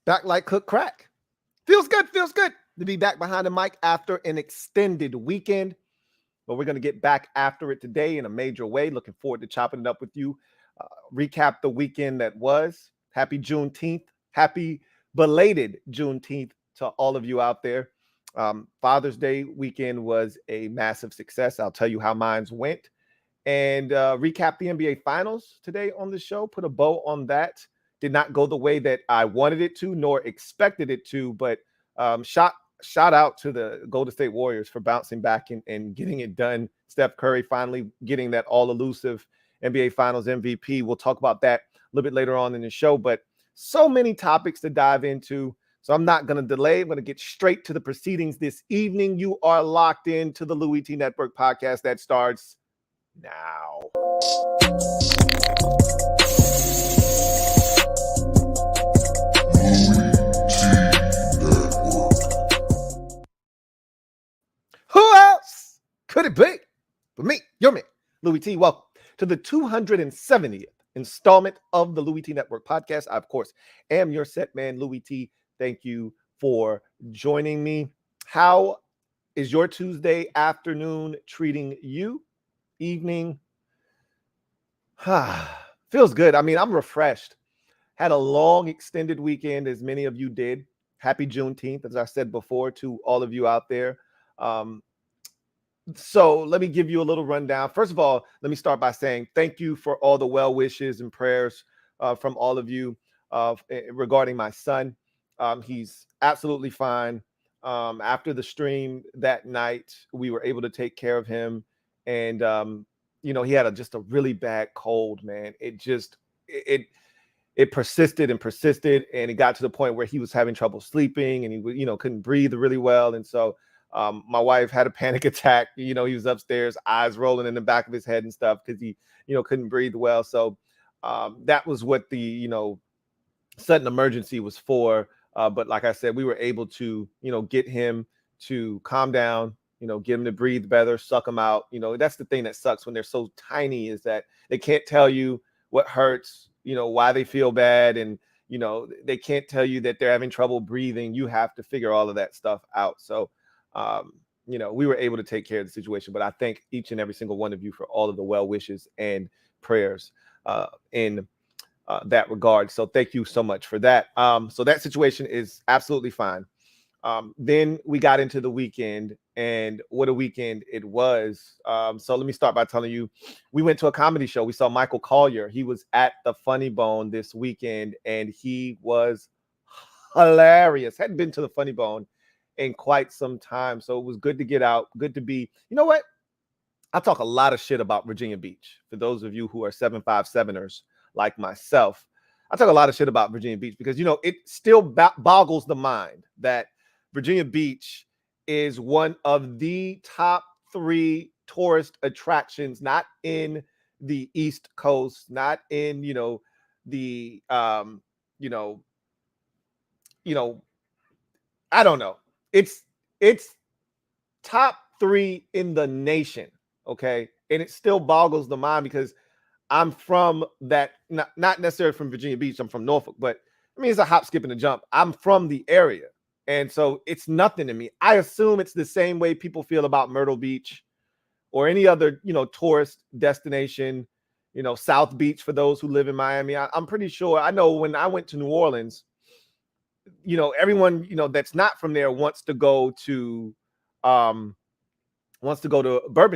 Back like cook crack. Feels good to be back behind the mic after an extended weekend. But we're going to get back after it today in a major way. Looking forward to chopping it up with you. Recap the weekend that was. Happy Juneteenth. Happy belated Juneteenth to all of you out there. Father's Day weekend was a massive success. I'll tell you how mine went. And recap the NBA Finals today on the show. Put a bow on that. Did not go the way that I wanted it to, nor expected it to, but shout out to the Golden State Warriors for bouncing back and getting it done. Steph Curry finally getting that all-elusive NBA Finals MVP. We'll talk about that a little bit later on in the show, but so many topics to dive into, so I'm not going to delay. I'm going to get straight to the proceedings this evening. You are locked into the Louie T Network podcast that starts now. Who else could it be but me, your man, Louie T? Welcome to the 270th installment of the Louie T Network podcast. I, of course, am your set man, Louie T. Thank you for joining me. How is your Tuesday afternoon treating you? Evening? Feels good. I mean, I'm refreshed. Had a long extended weekend, as many of you did. Happy Juneteenth, as I said before, to all of you out there. So let me give you a little rundown. First of all, let me start by saying thank you for all the well wishes and prayers from all of you regarding my son. He's absolutely fine. After the stream that night, we were able to take care of him. And, he had just a really bad cold, man. It persisted and persisted, and it got to the point where he was having trouble sleeping, and he couldn't breathe really well. And so my wife had a panic attack. He was upstairs, eyes rolling in the back of his head and stuff because he couldn't breathe well. So that was what the sudden emergency was for. But like I said, we were able to get him to calm down, get him to breathe better, suck him out. That's the thing that sucks when they're so tiny, is that they can't tell you what hurts, why they feel bad, and they can't tell you that they're having trouble breathing. You have to figure all of that stuff out. So we were able to take care of the situation, but I thank each and every single one of you for all of the well wishes and prayers in that regard. So thank you so much for that. So that situation is absolutely fine. Then we got into the weekend, and what a weekend it was. So let me start by telling you, we went to a comedy show. We saw Michael Collier. He was at the Funny Bone this weekend, and he was hilarious. Hadn't been to the Funny Bone in quite some time. So it was good to get out, good to be, you know what? I talk a lot of shit about Virginia Beach. For those of you who are 757ers like myself, I talk a lot of shit about Virginia Beach because, it still boggles the mind that Virginia Beach is one of the top 3 tourist attractions, not in the East Coast, not in, I don't know. It's top 3 in the nation, okay? And it still boggles the mind because I'm from that, not necessarily from Virginia Beach. I'm from Norfolk, but I mean, it's a hop, skip, and a jump. I'm from the area. And so it's nothing to me. I assume it's the same way people feel about Myrtle Beach or any other, tourist destination, South Beach for those who live in Miami. I'm pretty sure. I know when I went to New Orleans, everyone, that's not from there wants to go to Bourbon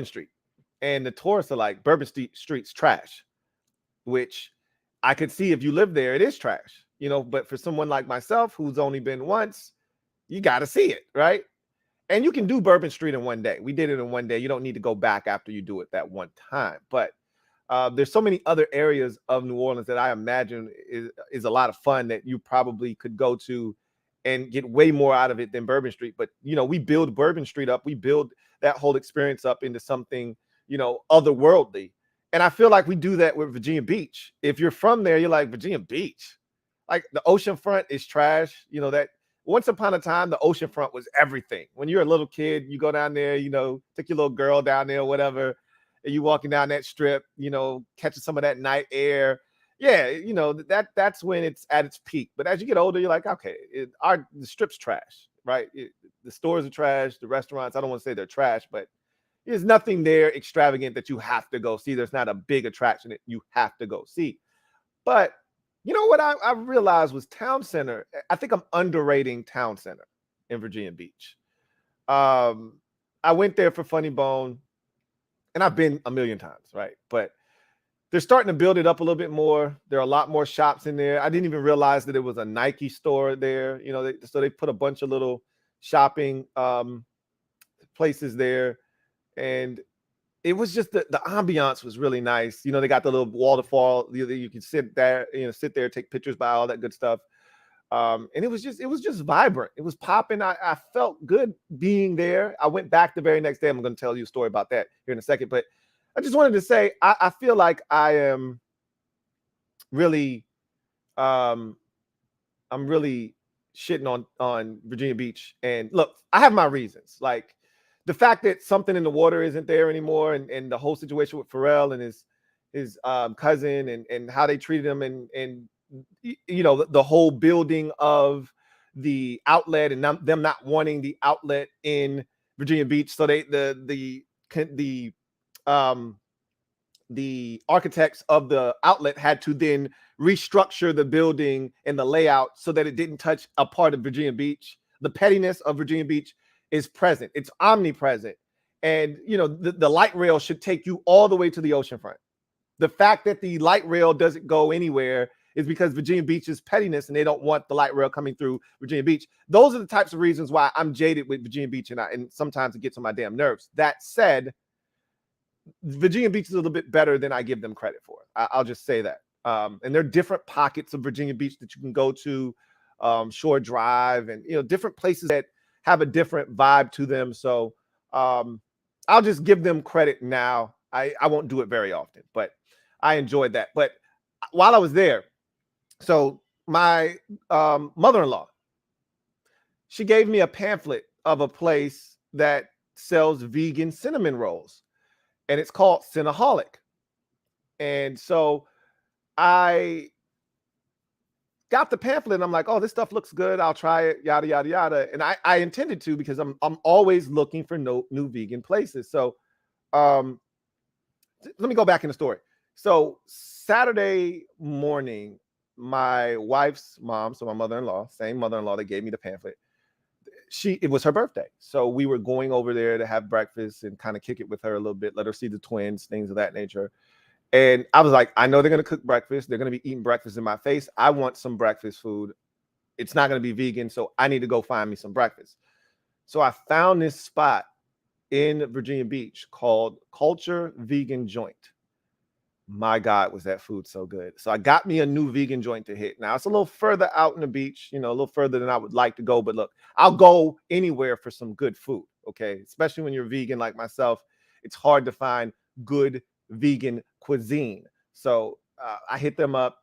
Street. And the tourists are like, Bourbon Street's trash, which I could see if you live there, it is trash, but for someone like myself who's only been once, you got to see it, right? And you can do Bourbon Street in one day. We did it in one day. You don't need to go back after you do it that one time. But there's so many other areas of New Orleans that I imagine is a lot of fun that you probably could go to and get way more out of it than Bourbon Street. But, we build Bourbon Street up. We build that whole experience up into something, otherworldly. And I feel like we do that with Virginia Beach. If you're from there, you're like, Virginia Beach, like the oceanfront is trash. That once upon a time, the oceanfront was everything. When you're a little kid, you go down there, take your little girl down there, whatever, and you walking down that strip, catching some of that night air. yeah, you know, that's when it's at its peak. But as you get older, you're like, okay, the strip's trash, right? The stores are trash, the restaurants, I don't want to say they're trash, but there's nothing there extravagant that you have to go see. There's not a big attraction that you have to go see. But you know what I realized was Town Center. I think I'm underrating Town Center in Virginia Beach. I went there for Funny Bone, and I've been a million times, right? But they're starting to build it up a little bit more. There are a lot more shops in there. I didn't even realize that it was a Nike store there. You know, so they put a bunch of little shopping places there, and it was just the ambiance was really nice. You know, they got the little waterfall. You can sit there, take pictures by all that good stuff. And it was just vibrant. It was popping. I felt good being there. I went back the very next day. I'm going to tell you a story about that here in a second. But I just wanted to say, I feel like I am really, I'm really shitting on Virginia Beach. And look, I have my reasons. Like the fact that something in the water isn't there anymore, and the whole situation with Pharrell and his cousin, and how they treated him, and you know, the whole building of the outlet, and them not wanting the outlet in Virginia Beach. So the architects of the outlet had to then restructure the building and the layout so that it didn't touch a part of Virginia Beach. The pettiness of Virginia Beach is present. It's omnipresent. And, you know, the light rail should take you all the way to the oceanfront. The fact that the light rail doesn't go anywhere is because Virginia Beach's pettiness, and they don't want the light rail coming through Virginia Beach. Those are the types of reasons why I'm jaded with Virginia Beach, and sometimes it gets on my damn nerves. That said, Virginia Beach is a little bit better than I give them credit for. I'll just say that. And there are different pockets of Virginia Beach that you can go to, Shore Drive, and, you know, different places that have a different vibe to them. So I'll just give them credit now. I won't do it very often, but I enjoyed that. But while I was there, so my mother-in-law, she gave me a pamphlet of a place that sells vegan cinnamon rolls, and it's called Cinnaholic. And so I got the pamphlet, and I'm like, oh, this stuff looks good. I'll try it, yada, yada, yada. And I intended to, because I'm always looking for new vegan places. So let me go back in the story. So Saturday morning, my wife's mom, so my mother-in-law, same mother-in-law that gave me the pamphlet, it was her birthday. So we were going over there to have breakfast and kind of kick it with her a little bit, let her see the twins, things of that nature. And I was like, I know they're going to cook breakfast. They're going to be eating breakfast in my face. I want some breakfast food. It's not going to be vegan, so I need to go find me some breakfast. So I found this spot in Virginia Beach called Culture Vegan Joint. My God, was that food so good. So I got me a new vegan joint to hit. Now, it's a little further out in the beach, you know, a little further than I would like to go. But look, I'll go anywhere for some good food, okay? Especially when you're vegan like myself. It's hard to find good vegan cuisine. So I hit them up.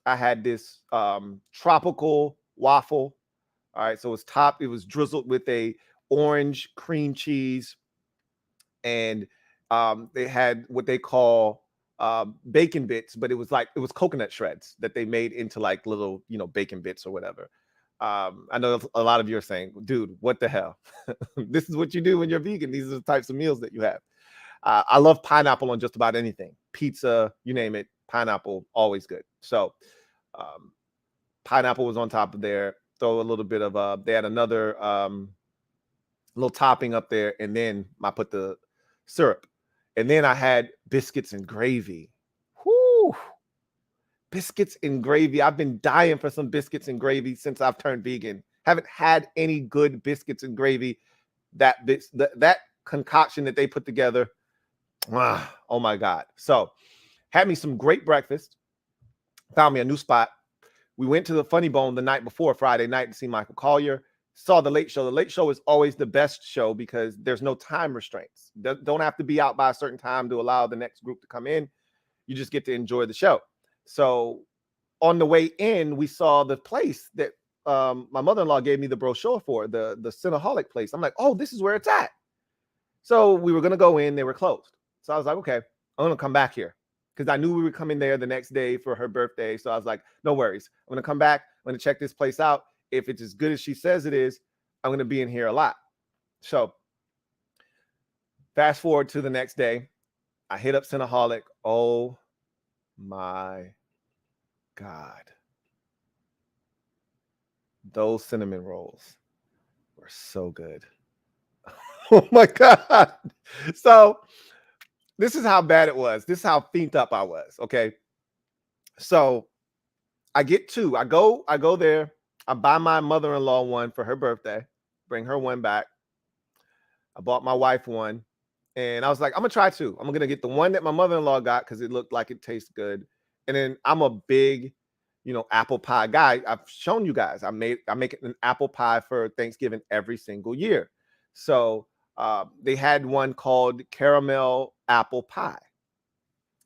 I had this tropical waffle. All right, so it was drizzled with a orange cream cheese. And they had what they call bacon bits, but it was coconut shreds that they made into like little, you know, bacon bits or whatever. I know a lot of you are saying, dude, what the hell? This is what you do when you're vegan. These are the types of meals that you have. I love pineapple on just about anything. Pizza, you name it, pineapple, always good. So pineapple was on top of there. Throw a little bit of, they had another little topping up there. And then I put the syrup. And then I had biscuits and gravy. Whoo! Biscuits and gravy. I've been dying for some biscuits and gravy since I've turned vegan. Haven't had any good biscuits and gravy. That concoction that they put together. Oh my God. So had me some great breakfast. Found me a new spot. We went to the Funny Bone the night before, Friday night, to see Michael Collier. Saw the Late Show. The Late Show is always the best show because there's no time restraints. Don't have to be out by a certain time to allow the next group to come in. You just get to enjoy the show. So on the way in, we saw the place that my mother-in-law gave me the brochure for, the Cinnaholic place. I'm like, oh, this is where it's at. So we were going to go in. They were closed. So I was like, okay, I'm going to come back here. because I knew we were coming there the next day for her birthday. So I was like, no worries. I'm going to come back. I'm going to check this place out. If it's as good as she says it is, I'm going to be in here a lot. So fast forward to the next day. I hit up Cinnaholic. Oh my God. Those cinnamon rolls were so good. Oh my God. So this is how bad it was. This is how fiended up I was. Okay. So I get two. I go there. I buy my mother-in-law one for her birthday. Bring her one back. I bought my wife one. And I was like, I'm gonna try two. I'm gonna get the one that my mother-in-law got because it looked like it tastes good. And then I'm a big, apple pie guy. I've shown you guys. I make an apple pie for Thanksgiving every single year. So they had one called caramel apple pie.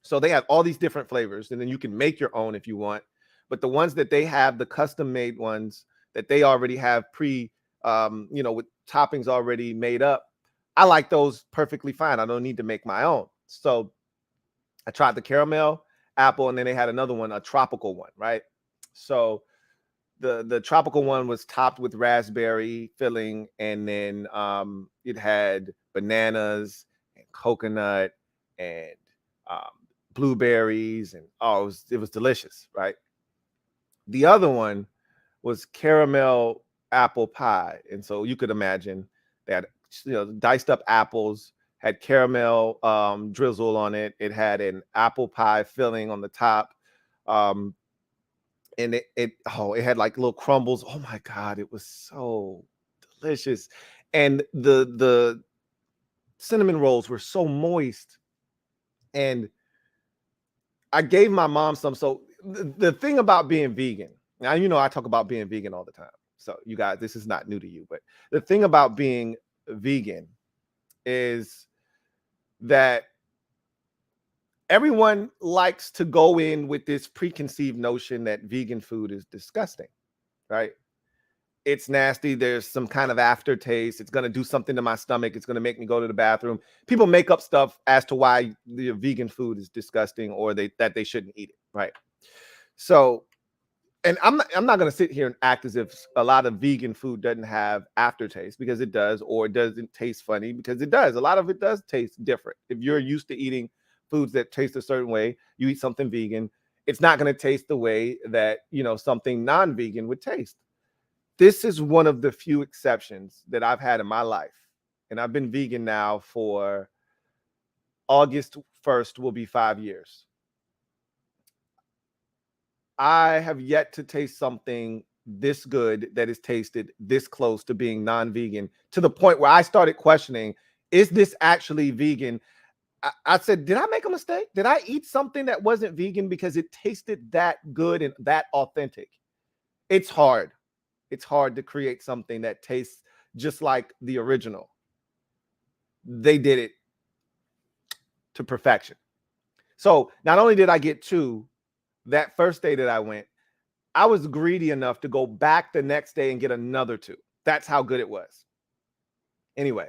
So they have all these different flavors, and then you can make your own if you want. But the ones that they have, the custom made ones that they already have with toppings already made up, I like those perfectly fine. I don't need to make my own. So I tried the caramel apple, and then they had another one, a tropical one, right? So the tropical one was topped with raspberry filling, and then it had bananas and coconut and blueberries, and it was delicious, right? The other one was caramel apple pie, and so you could imagine that diced up apples, had caramel drizzle on it. It had an apple pie filling on the top, and it had like little crumbles. Oh my God, it was so delicious, and the cinnamon rolls were so moist, and I gave my mom some. So the thing about being vegan, now, I talk about being vegan all the time. So you guys, this is not new to you, but the thing about being vegan is that everyone likes to go in with this preconceived notion that vegan food is disgusting, right? It's nasty. There's some kind of aftertaste. It's going to do something to my stomach. It's going to make me go to the bathroom. People make up stuff as to why the vegan food is disgusting or that they shouldn't eat it, right? So, and I'm not going to sit here and act as if a lot of vegan food doesn't have aftertaste, because it does, or it doesn't taste funny, because it does. A lot of it does taste different. If you're used to eating foods that taste a certain way, you eat something vegan, it's not going to taste the way that, something non-vegan would taste. This is one of the few exceptions that I've had in my life. And I've been vegan now for August 1st will be 5 years. I have yet to taste something this good that is tasted this close to being non-vegan, to the point where I started questioning, is this actually vegan? I said, did I make a mistake? Did I eat something that wasn't vegan because it tasted that good and that authentic? It's hard. It's hard to create something that tastes just like the original. They did it to perfection. So not only did I get two, that first day that I went, I was greedy enough to go back the next day and get another two. That's how good it was. Anyway,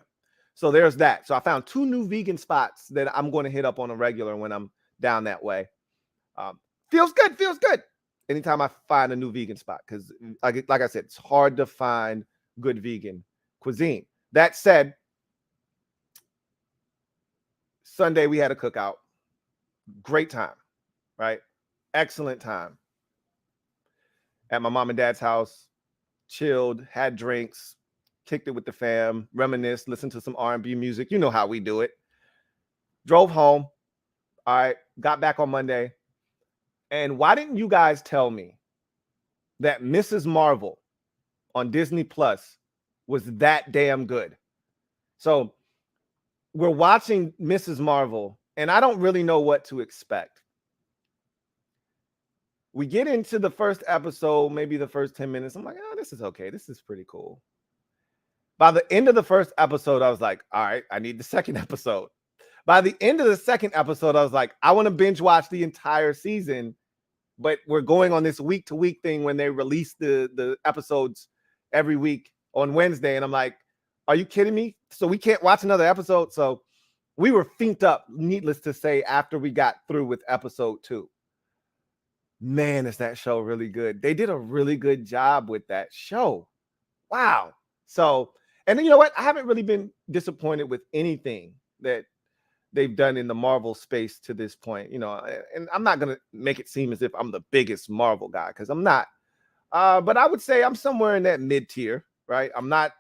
so there's that. So I found two new vegan spots that I'm going to hit up on a regular when I'm down that way. Feels good. Anytime I find a new vegan spot, because like I said, it's hard to find good vegan cuisine. That said, Sunday we had a cookout. Great time, right? Excellent time. At my mom and dad's house, chilled, had drinks, kicked it with the fam, reminisced, listened to some R&B music. You know how we do it. Drove home. All right, got back on Monday. And why didn't you guys tell me that Mrs. Marvel on Disney Plus was that damn good? So we're watching Mrs. Marvel, and I don't really know what to expect. We get into the first episode, maybe the first 10 minutes. I'm like, this is okay. This is pretty cool. By the end of the first episode, I was like, all right, I need the second episode. By the end of the second episode, I was like, I want to binge watch the entire season, but we're going on this week-to-week thing when they release the episodes every week on Wednesday. And I'm like, are you kidding me? So we can't watch another episode? So We were finked up, needless to say, after we got through with episode 2. Man, is that show really good. They did a really good job with that show. Wow. So, and then you know what? I haven't really been disappointed with anything that they've done in the Marvel space to this point, and I'm not going to make it seem as if I'm the biggest Marvel guy, because I'm not. But I would say I'm somewhere in that mid tier, right? I'm not,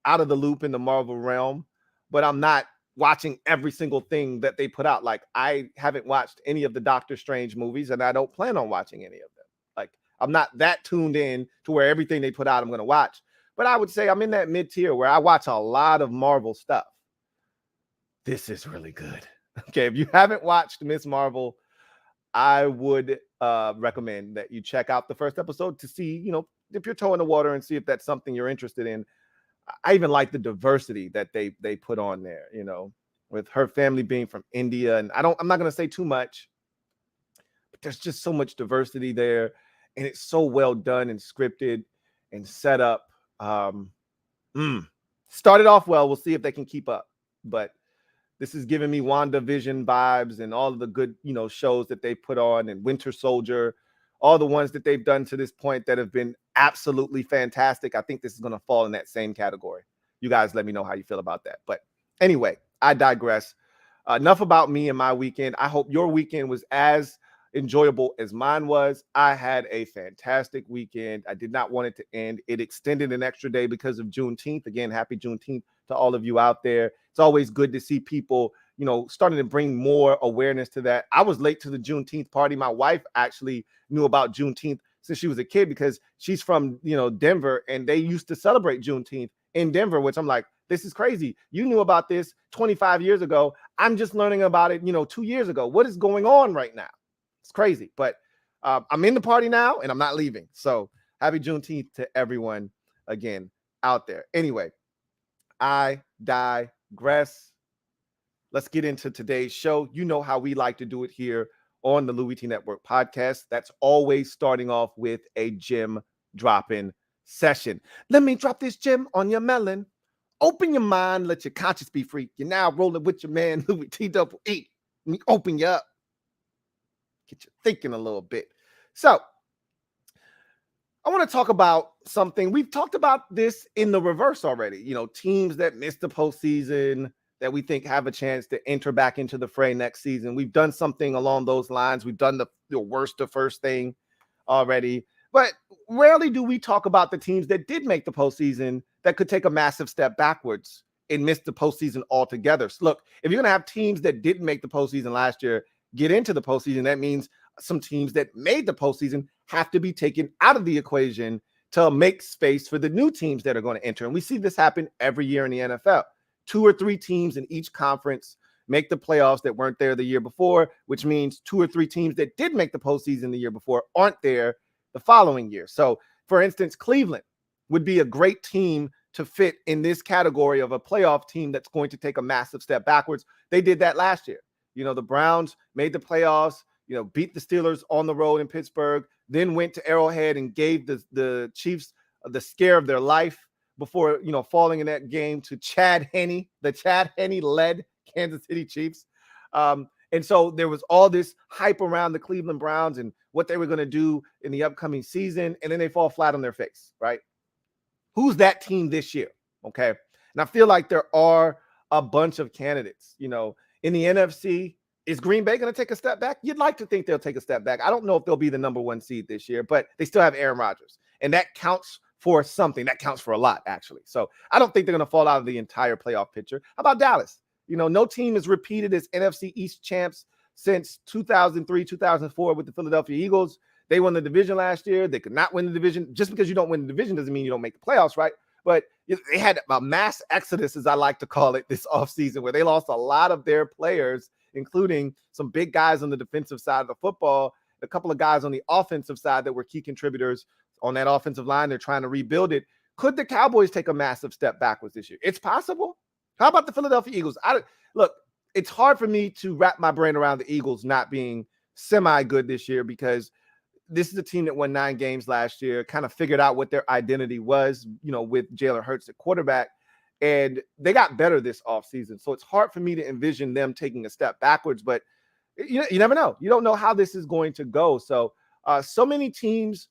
out of the loop in the Marvel realm, but I'm not watching every single thing that they put out. Like, I haven't watched any of the Doctor Strange movies, and I don't plan on watching any of them. Like, I'm not that tuned in to where everything they put out I'm going to watch. But I would say I'm in that mid tier where I watch a lot of Marvel stuff. This is really good. Okay, if you haven't watched Miss Marvel, I would recommend that you check out the first episode to see, dip your toe in the water and see if that's something you're interested in. I even like the diversity that they put on there, with her family being from India. And I'm not going to say too much, but there's just so much diversity there. And it's so well done and scripted and set up. Started off well. We'll see if they can keep up. But this is giving me WandaVision vibes and all of the good, shows that they put on, and Winter Soldier, all the ones that they've done to this point that have been absolutely fantastic. I think this is going to fall in that same category. You guys let me know how you feel about that. But anyway, I digress. Enough about me and my weekend. I hope your weekend was as enjoyable as mine was. I had a fantastic weekend. I did not want it to end. It extended an extra day because of Juneteenth. Again, happy Juneteenth to all of you out there. It's always good to see people, starting to bring more awareness to that. I was late to the Juneteenth party. My wife actually knew about Juneteenth since she was a kid, because she's from, Denver, and they used to celebrate Juneteenth in Denver, which I'm like, this is crazy. You knew about this 25 years ago. I'm just learning about it, 2 years ago. What is going on right now? It's crazy, but I'm in the party now and I'm not leaving. So happy Juneteenth to everyone again out there. Anyway, I digress. Let's get into today's show. You know how we like to do it here on the LouieTeeNetwork podcast. That's always starting off with a gem dropping session. Let me drop this gem on your melon. Open your mind, let your conscience be free. You're now rolling with your man, Louie T double E. Let me open you up. Get you thinking a little bit. So I want to talk about something. We've talked about this in the reverse already. Teams that missed the postseason that we think have a chance to enter back into the fray next season. We've done something along those lines. We've done the worst to first thing already. But rarely do we talk about the teams that did make the postseason that could take a massive step backwards and miss the postseason altogether. So look, if you're going to have teams that didn't make the postseason last year get into the postseason, that means some teams that made the postseason have to be taken out of the equation to make space for the new teams that are going to enter. And we see this happen every year in the NFL. 2 or 3 teams in each conference make the playoffs that weren't there the year before, which means 2 or 3 teams that did make the postseason the year before aren't there the following year. So, for instance, Cleveland would be a great team to fit in this category of a playoff team that's going to take a massive step backwards. They did that last year. The Browns made the playoffs, beat the Steelers on the road in Pittsburgh, then went to Arrowhead and gave the Chiefs the scare of their life before, falling in that game to Chad Henne. The Chad Henne-led Kansas City Chiefs. And so there was all this hype around the Cleveland Browns and what they were going to do in the upcoming season, and then they fall flat on their face, right? Who's that team this year? Okay. And I feel like there are a bunch of candidates, in the NFC. Is Green Bay going to take a step back? You'd like to think they'll take a step back. I don't know if they'll be the number 1 seed this year, but they still have Aaron Rodgers, and that counts for something. That counts for a lot, actually. So I don't think they're going to fall out of the entire playoff picture. How about Dallas? No team has repeated as NFC East champs since 2003, 2004 with the Philadelphia Eagles. They won the division last year. They could not win the division. Just because you don't win the division doesn't mean you don't make the playoffs, right? But they had a mass exodus, as I like to call it, this offseason, where they lost a lot of their players, including some big guys on the defensive side of the football, a couple of guys on the offensive side that were key contributors on that offensive line. They're trying to rebuild it. Could the Cowboys take a massive step backwards this year? It's possible. How about the Philadelphia Eagles? Look, it's hard for me to wrap my brain around the Eagles not being semi-good this year, because this is a team that won 9 games last year, kind of figured out what their identity was, with Jalen Hurts at quarterback. And they got better this offseason. So it's hard for me to envision them taking a step backwards, but you never know. You don't know how this is going to go. So so many teams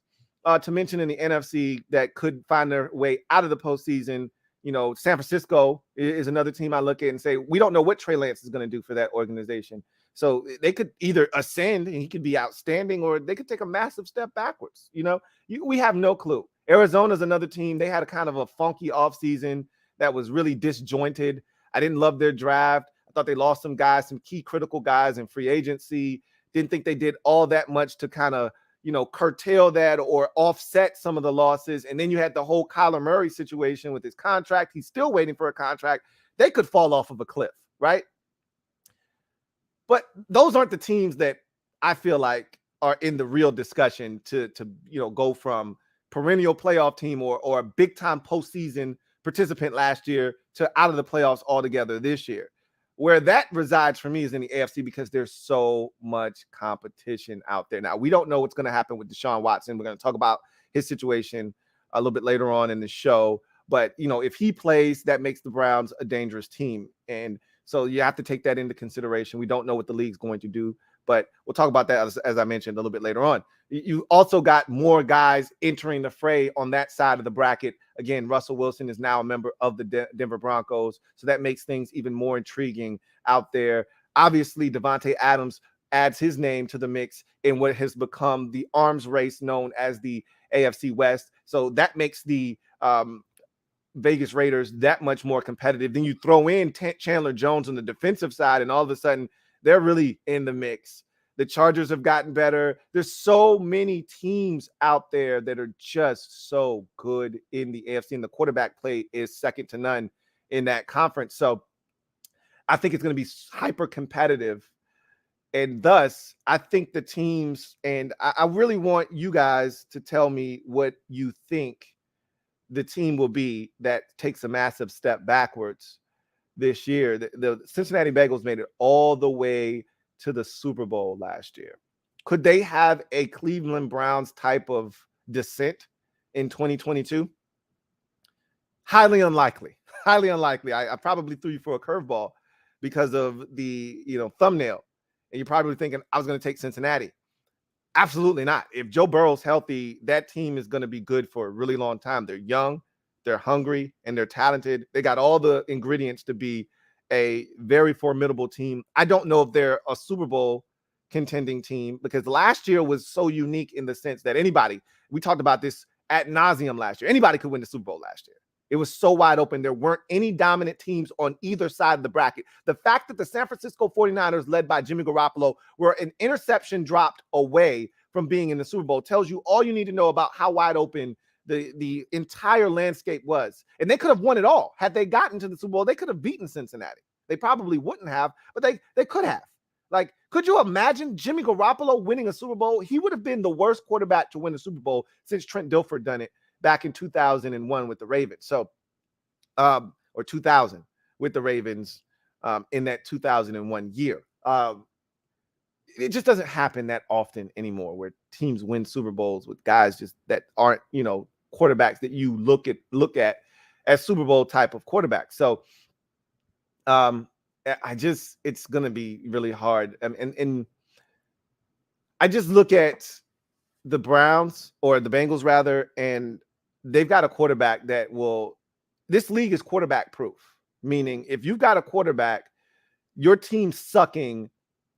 to mention in the NFC that could find their way out of the postseason. San Francisco is another team I look at and say, we don't know what Trey Lance is going to do for that organization. So they could either ascend and he could be outstanding, or they could take a massive step backwards. We have no clue. Arizona's another team. They had a kind of a funky offseason that was really disjointed. I didn't love their draft. I thought they lost some guys, some key critical guys in free agency. Didn't think they did all that much to kind of, curtail that or offset some of the losses. And then you had the whole Kyler Murray situation with his contract. He's still waiting for a contract. They could fall off of a cliff, right? But those aren't the teams that I feel like are in the real discussion to go from perennial playoff team or a big time postseason participant last year to out of the playoffs altogether this year. Where that resides for me is in the AFC, because there's so much competition out there. Now, we don't know what's going to happen with Deshaun Watson. We're going to talk about his situation a little bit later on in the show. But, if he plays, that makes the Browns a dangerous team. And so you have to take that into consideration. We don't know what the league's going to do, but we'll talk about that, as I mentioned, a little bit later on. You also got more guys entering the fray on that side of the bracket. Again, Russell Wilson is now a member of the Denver Broncos, so that makes things even more intriguing out there. Obviously, Devontae Adams adds his name to the mix in what has become the arms race known as the AFC West. So that makes the Vegas Raiders that much more competitive. Then you throw in Chandler Jones on the defensive side, and all of a sudden they're really in the mix. The Chargers have gotten better. There's so many teams out there that are just so good in the AFC, and the quarterback play is second to none in that conference. So I think it's going to be hyper competitive. And thus, I think the teams, and I really want you guys to tell me what you think the team will be that takes a massive step backwards this year. The Cincinnati Bengals made it all the way to the Super Bowl last year. Could they have a Cleveland Browns type of descent in 2022? Highly unlikely. Highly unlikely. I probably threw you for a curveball because of the thumbnail, and you're probably thinking I was going to take Cincinnati. Absolutely not. If Joe Burrow's healthy, that team is going to be good for a really long time. They're young, they're hungry, and they're talented. They got all the ingredients to be a very formidable team. I don't know if they're a Super Bowl contending team, because last year was so unique in the sense that we talked about this ad nauseum last year, anybody could win the Super Bowl last year. It was so wide open. There weren't any dominant teams on either side of the bracket. The fact that the San Francisco 49ers, led by Jimmy Garoppolo, were an interception dropped away from being in the Super Bowl tells you all you need to know about how wide open the entire landscape was. And they could have won it all. Had they gotten to the Super Bowl, they could have beaten Cincinnati. They probably wouldn't have, but they could have. Like, could you imagine Jimmy Garoppolo winning a Super Bowl? He would have been the worst quarterback to win a Super Bowl since Trent Dilfer done it back in 2001 with the Ravens. So, or 2000 with the Ravens in that 2001 year. It just doesn't happen that often anymore, where teams win Super Bowls with guys just that aren't, quarterbacks that you look at as Super Bowl type of quarterbacks. So, it's going to be really hard. And I just look at the Browns, or the Bengals rather, and they've got a quarterback this league is quarterback proof, meaning if you've got a quarterback, your team sucking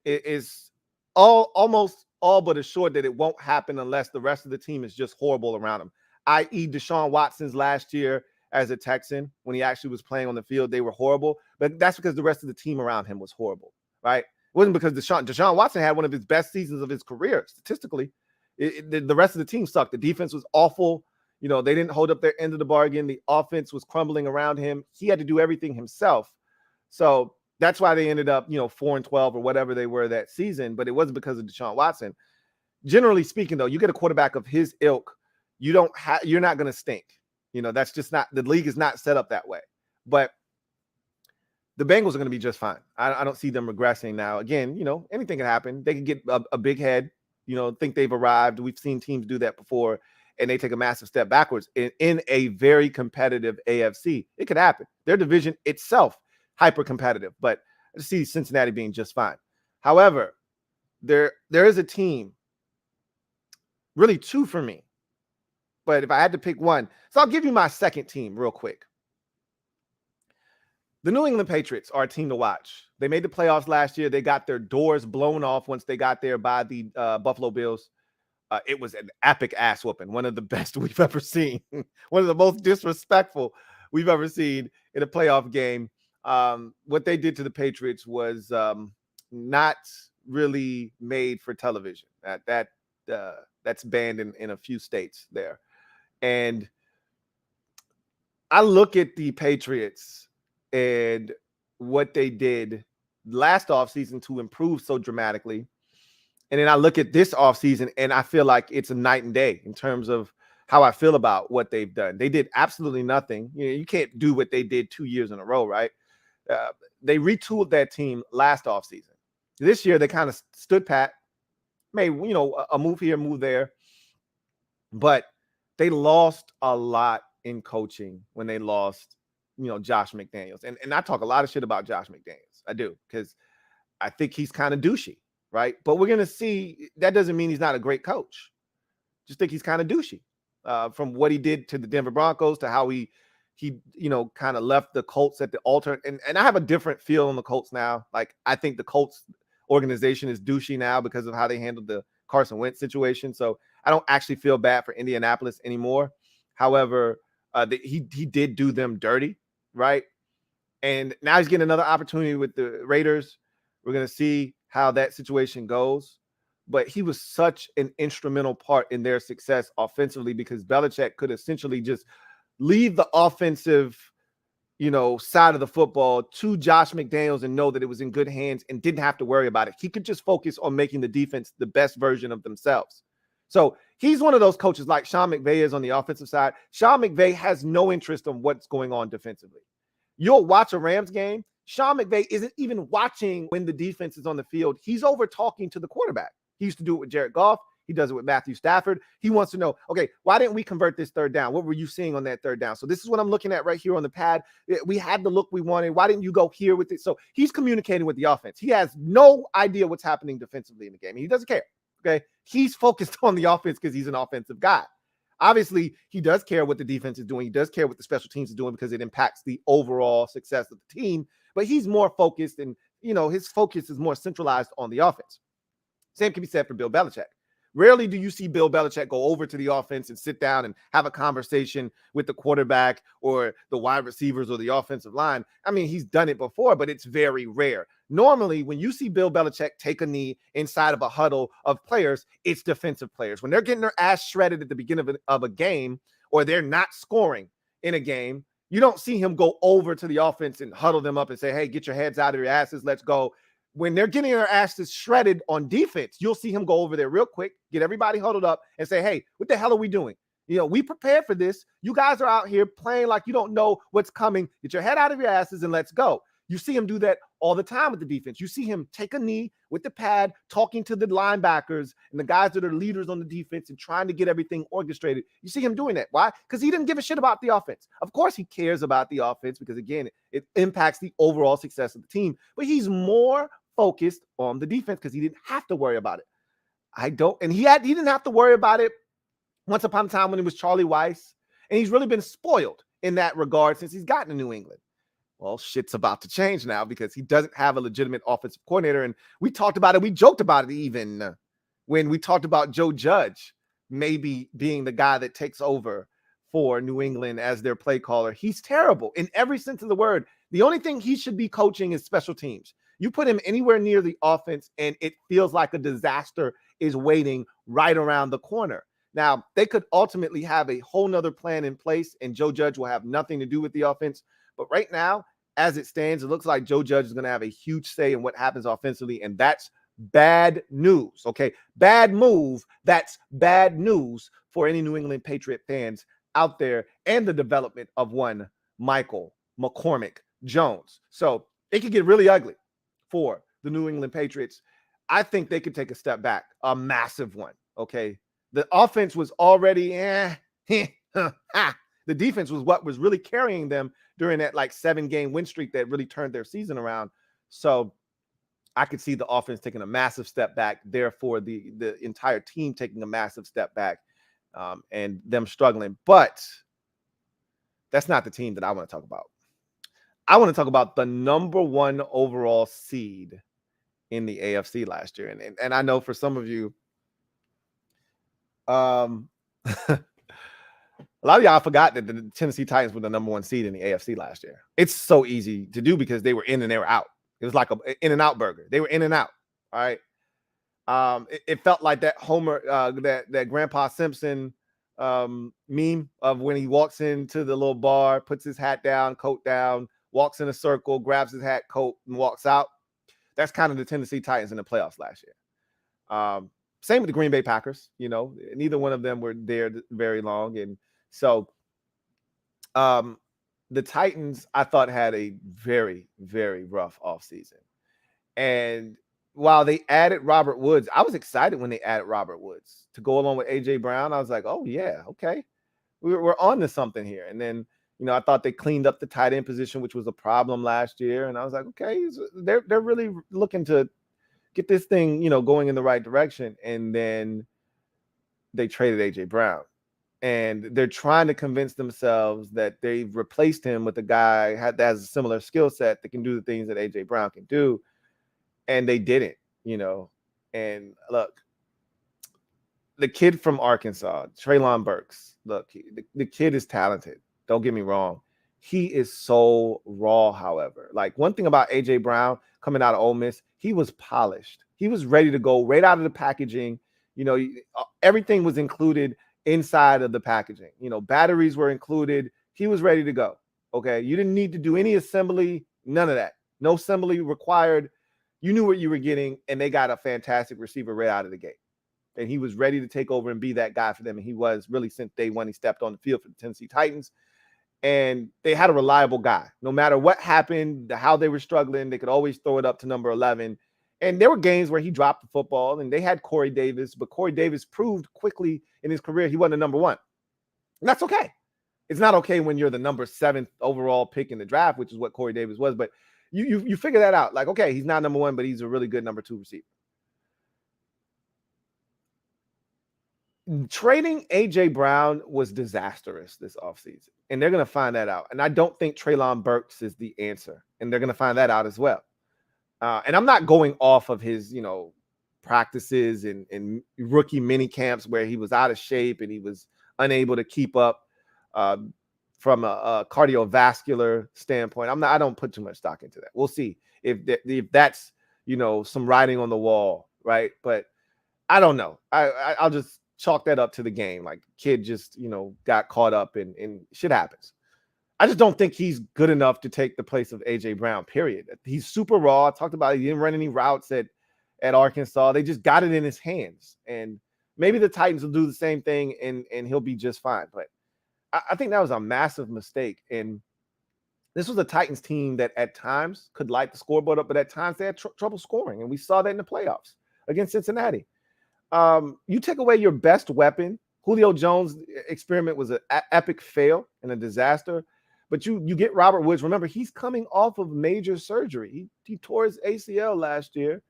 is almost all but assured that it won't happen unless the rest of the team is just horrible around him, i.e. Deshaun Watson's last year as a Texan, when he actually was playing on the field, they were horrible, but that's because the rest of the team around him was horrible, right? It wasn't because Deshaun Watson had one of his best seasons of his career statistically. The rest of the team sucked. The defense was awful. They didn't hold up their end of the bargain. The offense was crumbling around him. He had to do everything himself. So that's why they ended up, 4-12 or whatever they were that season. But it wasn't because of Deshaun Watson. Generally speaking, though, you get a quarterback of his ilk, you're not going to stink. That's just not, the league is not set up that way. But the Bengals are going to be just fine. I don't see them regressing now. Again, anything can happen. They can get a big head, think they've arrived. We've seen teams do that before. and they take a massive step backwards in a very competitive AFC. It could happen. Their division itself, hyper competitive, but I see Cincinnati being just fine. However, there is a team, really two for me, but if I had to pick one, so I'll give you my second team real quick. The New England Patriots are a team to watch. They made the playoffs last year. They got their doors blown off once they got there by the Buffalo Bills. It was an epic ass whooping, one of the best we've ever seen, one of the most disrespectful we've ever seen in a playoff game. What they did to the Patriots was not really made for television. That's banned in a few states there. And I look at the Patriots and what they did last offseason to improve so dramatically. And then I look at this offseason and I feel like it's a night and day in terms of how I feel about what they've done. They did absolutely nothing. You can't do what they did 2 years in a row, right? They retooled that team last offseason. This year, they kind of stood pat, made, a move here, move there. But they lost a lot in coaching when they lost, Josh McDaniels. And I talk a lot of shit about Josh McDaniels. I do, because I think he's kind of douchey, right? But we're going to see. That doesn't mean he's not a great coach. Just think he's kind of douchey from what he did to the Denver Broncos to how he kind of left the Colts at the altar. And I have a different feel on the Colts now. Like, I think the Colts organization is douchey now because of how they handled the Carson Wentz situation. So I don't actually feel bad for Indianapolis anymore. However, he did do them dirty, right? And now he's getting another opportunity with the Raiders. We're going to see how that situation goes. But he was such an instrumental part in their success offensively because Belichick could essentially just leave the offensive, side of the football to Josh McDaniels and know that it was in good hands and didn't have to worry about it. He could just focus on making the defense the best version of themselves. So he's one of those coaches like Sean McVay is on the offensive side. Sean McVay has no interest in what's going on defensively. You'll watch a Rams game. Sean McVay isn't even watching when the defense is on the field. He's over talking to the quarterback. He used to do it with Jared Goff. He does it with Matthew Stafford. He wants to know, okay, why didn't we convert this third down? What were you seeing on that third down? So this is what I'm looking at right here on the pad. We had the look we wanted. Why didn't you go here with it? So he's communicating with the offense. He has no idea what's happening defensively in the game. He doesn't care, okay? He's focused on the offense because he's an offensive guy. Obviously, he does care what the defense is doing. He does care what the special teams is doing because it impacts the overall success of the team. But he's more focused and, his focus is more centralized on the offense. Same can be said for Bill Belichick. Rarely do you see Bill Belichick go over to the offense and sit down and have a conversation with the quarterback or the wide receivers or the offensive line. I mean, he's done it before, but it's very rare. Normally, when you see Bill Belichick take a knee inside of a huddle of players, it's defensive players. When they're getting their ass shredded at the beginning of a game or they're not scoring in a game, you don't see him go over to the offense and huddle them up and say, hey, get your heads out of your asses. Let's go. When they're getting their asses shredded on defense, you'll see him go over there real quick, get everybody huddled up and say, hey, what the hell are we doing? We prepared for this. You guys are out here playing like you don't know what's coming. Get your head out of your asses and let's go. You see him do that all the time with the defense. You see him take a knee with the pad, talking to the linebackers and the guys that are leaders on the defense and trying to get everything orchestrated. You see him doing that. Why? Because he didn't give a shit about the offense. Of course he cares about the offense because, again, it impacts the overall success of the team. But he's more focused on the defense because he didn't have to worry about it. He didn't have to worry about it once upon a time when it was Charlie Weiss. And he's really been spoiled in that regard since he's gotten to New England. Well, shit's about to change now because he doesn't have a legitimate offensive coordinator. And we talked about it. We joked about it even when we talked about Joe Judge maybe being the guy that takes over for New England as their play caller. He's terrible in every sense of the word. The only thing he should be coaching is special teams. You put him anywhere near the offense and it feels like a disaster is waiting right around the corner. Now, they could ultimately have a whole nother plan in place and Joe Judge will have nothing to do with the offense. But right now, as it stands, it looks like Joe Judge is going to have a huge say in what happens offensively. And that's bad news. Okay. Bad move. That's bad news for any New England Patriot fans out there and the development of one Michael McCormick Jones. So it could get really ugly for the New England Patriots. I think they could take a step back, a massive one. Okay. The offense was already the defense was what was really carrying them during that like 7-game win streak that really turned their season around. So I could see the offense taking a massive step back, therefore the entire team taking a massive step back, and them struggling. But that's not the team that I want to talk about. I want to talk about the number 1 overall seed in the AFC last year. And I know for some of you, a lot of y'all forgot that the Tennessee Titans were the number 1 seed in the AFC last year. It's so easy to do because they were in and they were out. It was like a in and out burger. They were in and out. All right. It felt like that Homer, that Grandpa Simpson meme of when he walks into the little bar, puts his hat down, coat down, walks in a circle, grabs his hat, coat, and walks out. That's kind of the Tennessee Titans in the playoffs last year. Same with the Green Bay Packers. You know, neither one of them were there very long. And so the Titans, I thought, had a very, very rough offseason. And while they added Robert Woods, I was excited when they added Robert Woods to go along with A.J. Brown. I was like, oh, yeah, okay. We're on to something here. And then, you know, I thought they cleaned up the tight end position, which was a problem last year. And I was like, okay, they're really looking to get this thing, you know, going in the right direction. And then they traded A.J. Brown. And they're trying to convince themselves that they've replaced him with a guy that has a similar skill set that can do the things that A.J. Brown can do. And they didn't, you know. And look, the kid from Arkansas, Treylon Burks, look, the kid is talented. Don't get me wrong. He is so raw, however. Like, one thing about A.J. Brown coming out of Ole Miss, he was polished. He was ready to go right out of the packaging. You know, everything was included inside of the packaging. You know, batteries were included. He was ready to go. Okay. You didn't need to do any assembly, none of that. No assembly required. You knew what you were getting, and they got a fantastic receiver right out of the gate. And he was ready to take over and be that guy for them. And he was really since day one he stepped on the field for the Tennessee Titans. And they had a reliable guy. No matter what happened, how they were struggling, they could always throw it up to number 11. And there were games where he dropped the football, and they had Corey Davis, but Corey Davis proved quickly in his career he wasn't a number 1. And that's okay. It's not okay when you're the number 7th overall pick in the draft, which is what Corey Davis was. But you figure that out. Like, okay, he's not number 1, but he's a really good number 2 receiver. Trading A.J. Brown was disastrous this offseason, and they're going to find that out. And I don't think Treylon Burks is the answer, and they're going to find that out as well. And I'm not going off of his, you know, practices and rookie mini camps where he was out of shape and he was unable to keep up from a cardiovascular standpoint. I don't put too much stock into that. We'll see if that's, you know, some writing on the wall, right? But I don't know. I'll just chalk that up to the game. Like, kid just, you know, got caught up and shit happens. I just don't think he's good enough to take the place of A.J. Brown, period. He's super raw. I talked about it. He didn't run any routes at Arkansas. They just got it in his hands. And maybe the Titans will do the same thing and he'll be just fine. But I think that was a massive mistake. And this was a Titans team that at times could light the scoreboard up, but at times they had trouble scoring. And we saw that in the playoffs against Cincinnati. You take away your best weapon. Julio Jones' experiment was an epic fail and a disaster. But you get Robert Woods. Remember, he's coming off of major surgery. He tore his ACL last year.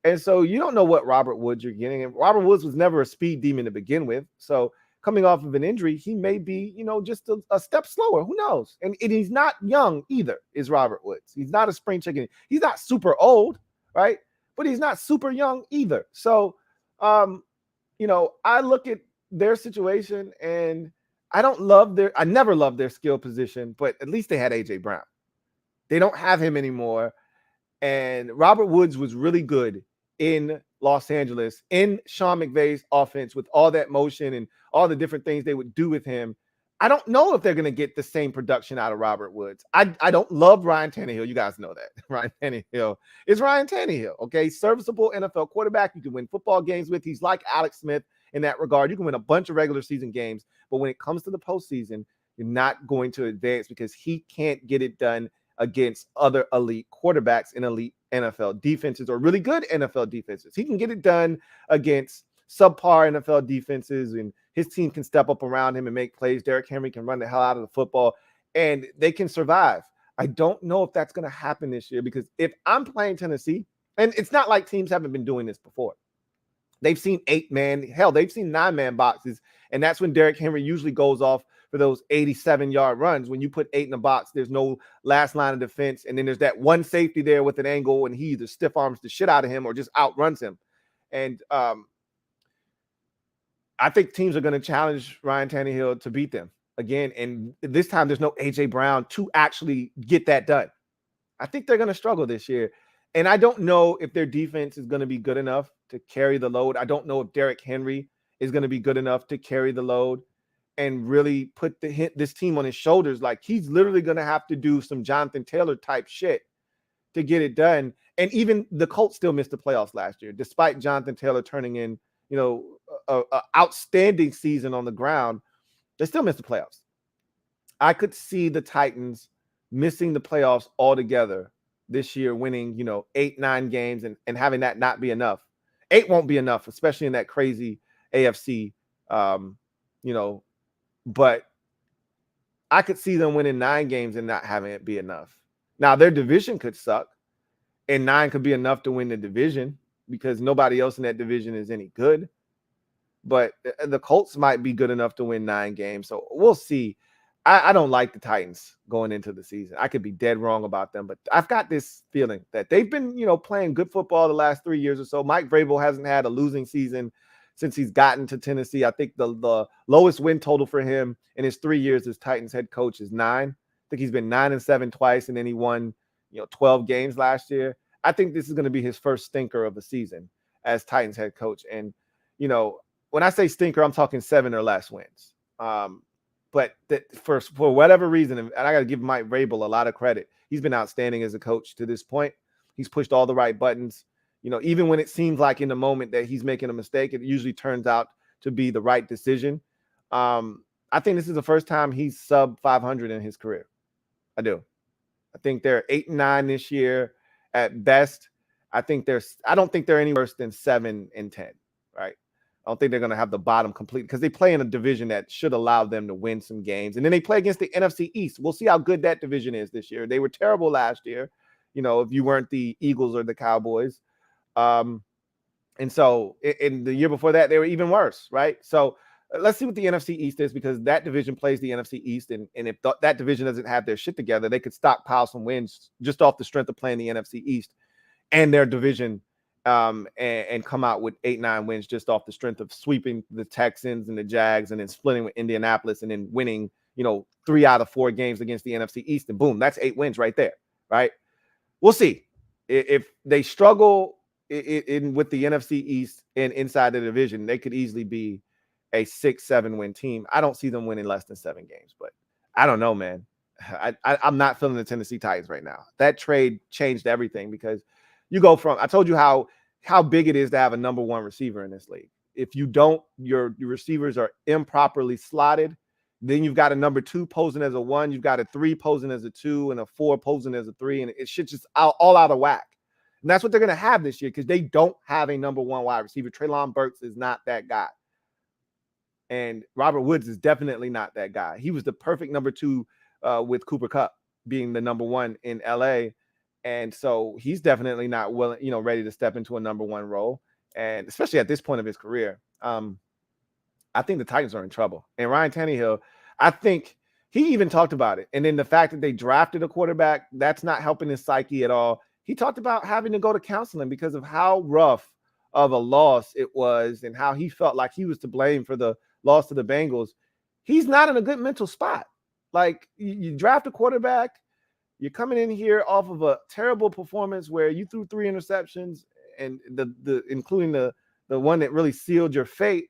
And so you don't know what Robert Woods you're getting. And Robert Woods was never a speed demon to begin with. So coming off of an injury, he may be, you know, just a step slower. Who knows? And he's not young either, is Robert Woods. He's not a spring chicken. He's not super old, right? But he's not super young either. So, you know, I look at their situation and I never loved their skill position, but at least they had A.J. Brown. They don't have him anymore. And Robert Woods was really good in Los Angeles, in Sean McVay's offense with all that motion and all the different things they would do with him. I don't know if they're going to get the same production out of Robert Woods. I don't love Ryan Tannehill. You guys know that. Ryan Tannehill is Ryan Tannehill, okay? Serviceable NFL quarterback you can win football games with. He's like Alex Smith in that regard. You can win a bunch of regular season games, but when it comes to the postseason, you're not going to advance because he can't get it done against other elite quarterbacks in elite NFL defenses or really good NFL defenses. He can get it done against subpar NFL defenses, and his team can step up around him and make plays. Derrick Henry can run the hell out of the football, and they can survive. I don't know if that's going to happen this year, because if I'm playing Tennessee, and it's not like teams haven't been doing this before. They've seen 8-man, hell, they've seen 9-man boxes, and that's when Derrick Henry usually goes off for those 87-yard runs. When you put 8 in a box, there's no last line of defense, and then there's that one safety there with an angle, and he either stiff arms the shit out of him or just outruns him. And I think teams are going to challenge Ryan Tannehill to beat them again, and this time there's no A.J. Brown to actually get that done. I think they're going to struggle this year, and I don't know if their defense is going to be good enough to carry the load. I don't know if Derrick Henry is going to be good enough to carry the load and really put this team on his shoulders. Like, he's literally going to have to do some Jonathan Taylor type shit to get it done. And even the Colts still missed the playoffs last year, despite Jonathan Taylor turning in, a outstanding season on the ground. They still missed the playoffs. I could see the Titans missing the playoffs altogether this year, winning, 8-9 games and having that not be enough. 8 won't be enough, especially in that crazy AFC, but I could see them winning 9 games and not having it be enough. Now, their division could suck, and 9 could be enough to win the division because nobody else in that division is any good. But the Colts might be good enough to win 9 games. So we'll see. I don't like the Titans going into the season. I could be dead wrong about them, but I've got this feeling that they've been, playing good football the last 3 years or so. Mike Vrabel hasn't had a losing season since he's gotten to Tennessee. I think the lowest win total for him in his 3 years as Titans head coach is 9. I think he's been 9-7 twice, and then he won, 12 games last year. I think this is going to be his first stinker of the season as Titans head coach. And, when I say stinker, I'm talking 7 or less wins. But that for whatever reason, and I got to give Mike Vrabel a lot of credit, he's been outstanding as a coach to this point. He's pushed all the right buttons. Even when it seems like in the moment that he's making a mistake, it usually turns out to be the right decision. I think this is the first time he's sub 500 in his career. I do. I think they're 8-9 this year at best. I don't think they're any worse than 7-10, right? I don't think they're going to have the bottom complete because they play in a division that should allow them to win some games. And then they play against the NFC East. We'll see how good that division is this year. They were terrible last year, if you weren't the Eagles or the Cowboys. And so in the year before that, they were even worse, right? So let's see what the NFC East is, because that division plays the NFC East. And if that division doesn't have their shit together, they could stockpile some wins just off the strength of playing the NFC East and their division. And come out with 8-9 wins just off the strength of sweeping the Texans and the Jags and then splitting with Indianapolis and then winning, 3 out of 4 games against the NFC East. And boom, that's 8 wins right there, right? We'll see. If they struggle with the NFC East and inside the division, they could easily be a 6-7 win team. I don't see them winning less than 7 games, but I don't know, man. I'm not feeling the Tennessee Titans right now. That trade changed everything, because you go from, I told you how big it is to have a number 1 receiver in this league. If you don't, your receivers are improperly slotted. Then you've got a number 2 posing as a 1. You've got a 3 posing as a 2 and a 4 posing as a 3. And it should just all out of whack. And that's what they're going to have this year, because they don't have a number 1 wide receiver. Treylon Burks is not that guy. And Robert Woods is definitely not that guy. He was the perfect number 2 with Cooper Kupp being the number 1 in LA. And so he's definitely not willing, ready to step into a number 1 role. And especially at this point of his career, I think the Titans are in trouble. And Ryan Tannehill, I think he even talked about it. And then the fact that they drafted a quarterback, that's not helping his psyche at all. He talked about having to go to counseling because of how rough of a loss it was and how he felt like he was to blame for the loss to the Bengals. He's not in a good mental spot. Like, you draft a quarterback, you're coming in here off of a terrible performance where you threw 3 interceptions, and including the one that really sealed your fate.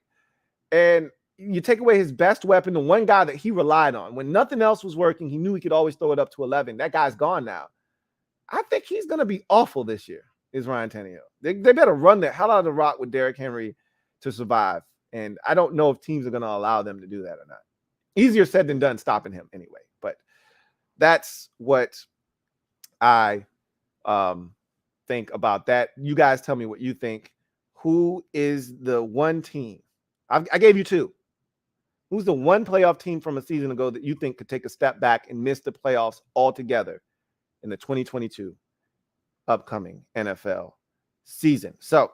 And you take away his best weapon, the one guy that he relied on. When nothing else was working, he knew he could always throw it up to 11. That guy's gone now. I think he's going to be awful this year, is Ryan Tannehill. They better run the hell out of the rock with Derrick Henry to survive. And I don't know if teams are going to allow them to do that or not. Easier said than done stopping him anyway. But that's what I think about that. You guys tell me what you think. who is the one team? I gave you two. Who's the one playoff team from a season ago that you think could take a step back and miss the playoffs altogether in the 2022 upcoming NFL season? So,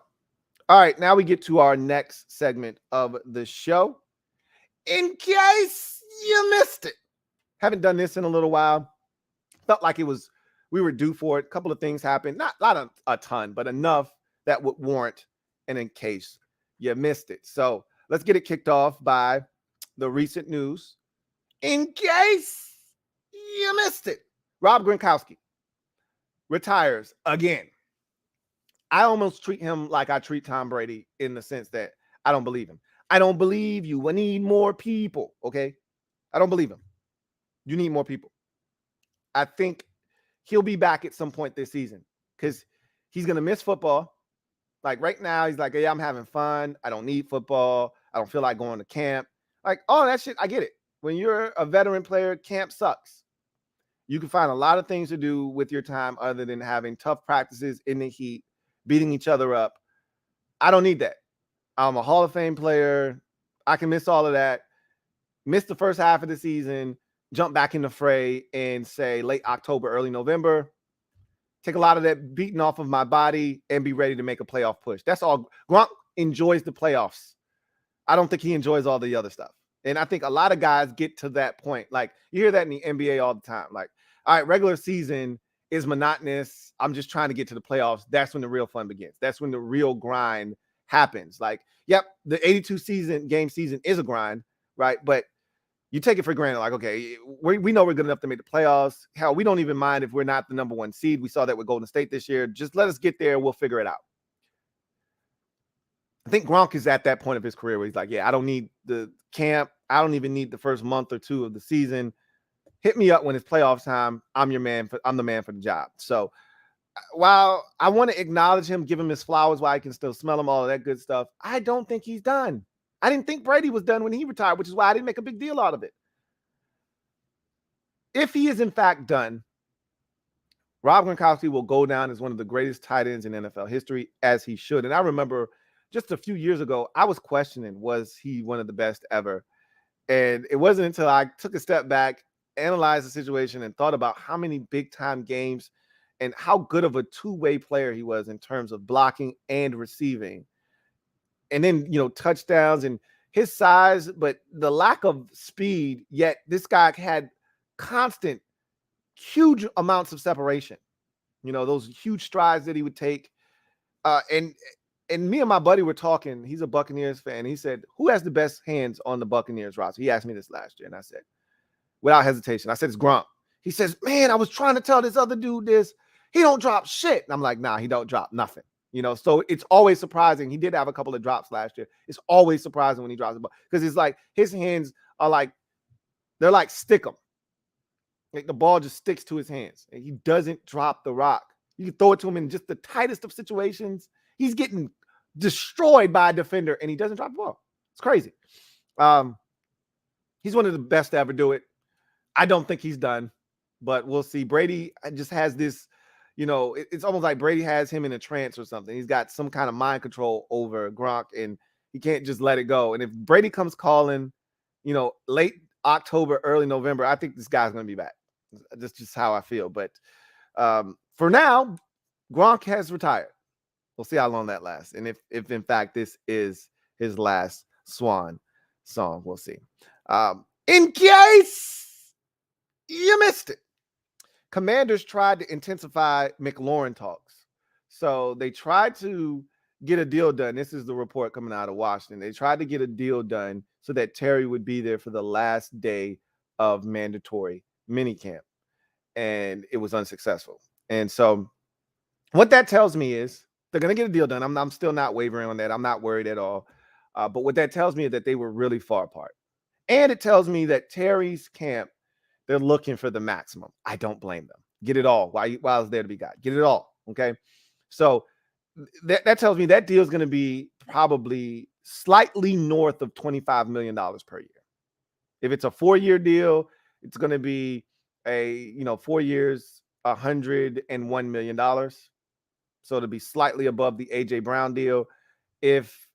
all right, now we get to our next segment of the show. In case you missed it, haven't done this in a little while. Felt like we were due for it. A couple of things happened, not a ton, but enough that would warrant an in case you missed it. So let's get it kicked off by the recent news. In case you missed it, Rob Gronkowski retires again. I almost treat him like I treat Tom Brady in the sense that I don't believe him. I don't believe you. I need more people, okay? I don't believe him. You need more people. I think he'll be back at some point this season because he's going to miss football. Like right now, he's like, yeah, I'm having fun. I don't need football. I don't feel like going to camp. Like, all that shit, I get it. When you're a veteran player, camp sucks. You can find a lot of things to do with your time other than having tough practices in the heat, beating each other up. I don't need that. I'm a Hall of Fame player. I can miss all of that. Miss the first half of the season, jump back in the fray and say late October, early November. Take a lot of that beating off of my body and be ready to make a playoff push. That's all. Gronk enjoys the playoffs. I don't think he enjoys all the other stuff. And I think a lot of guys get to that point. Like, you hear that in the NBA all the time. Like, all right, regular season is monotonous. I'm just trying to get to the playoffs. That's when the real fun begins. That's when the real grind happens. Like, yep, the 82 game season is a grind, right? But you take it for granted. Like, okay, we know we're good enough to make the playoffs. Hell, we don't even mind if we're not the number one seed. We saw that with Golden State this year. Just let us get there. We'll figure it out. I think Gronk is at that point of his career where he's like, yeah, I don't need the camp. I don't even need the first month or two of the season. Hit me up when it's playoff time. I'm the man for the job. So while I want to acknowledge him, give him his flowers while I can still smell him, all of that good stuff, I don't think he's done. I didn't think Brady was done when he retired, which is why I didn't make a big deal out of it. If he is in fact done, Rob Gronkowski will go down as one of the greatest tight ends in NFL history, as he should. And I remember just a few years ago, I was questioning, was he one of the best ever? And it wasn't until I took a step back, analyzed the situation, and thought about how many big-time games and how good of a two-way player he was in terms of blocking and receiving. And then, touchdowns and his size, but the lack of speed, yet this guy had constant, huge amounts of separation. Those huge strides that he would take. And me and my buddy were talking. He's a Buccaneers fan. He said, who has the best hands on the Buccaneers roster? He asked me this last year, and I said, without hesitation, I said, it's Gronk. He says, man, I was trying to tell this other dude this. He don't drop shit. And I'm like, nah, he don't drop nothing. So it's always surprising. He did have a couple of drops last year. It's always surprising when he drops the ball because it's like his hands are like, they're like stick 'em. Like the ball just sticks to his hands and he doesn't drop the rock. You can throw it to him in just the tightest of situations. He's getting destroyed by a defender and he doesn't drop the ball. It's crazy. He's one of the best to ever do it. I don't think he's done, but we'll see. Brady just has this, it's almost like Brady has him in a trance or something. He's got some kind of mind control over Gronk and he can't just let it go. And if Brady comes calling, late October, early November, I think this guy's going to be back. That's just how I feel. But for now, Gronk has retired. We'll see how long that lasts. And if in fact this is his last swan song, we'll see. In case you missed it, Commanders tried to intensify McLaurin talks. So they tried to get a deal done. This is the report coming out of Washington. They tried to get a deal done so that Terry would be there for the last day of mandatory minicamp. And it was unsuccessful. And so what that tells me is they're going to get a deal done. I'm still not wavering on that. I'm not worried at all. But what that tells me is that they were really far apart. And it tells me that Terry's camp, they're looking for the maximum. I don't blame them. Get it all while it's there to be got. Get it all, okay? So that tells me that deal is going to be probably slightly north of $25 million per year. If it's a 4-year deal, it's going to be 4 years, $101 million. So it'll be slightly above the A.J. Brown deal. If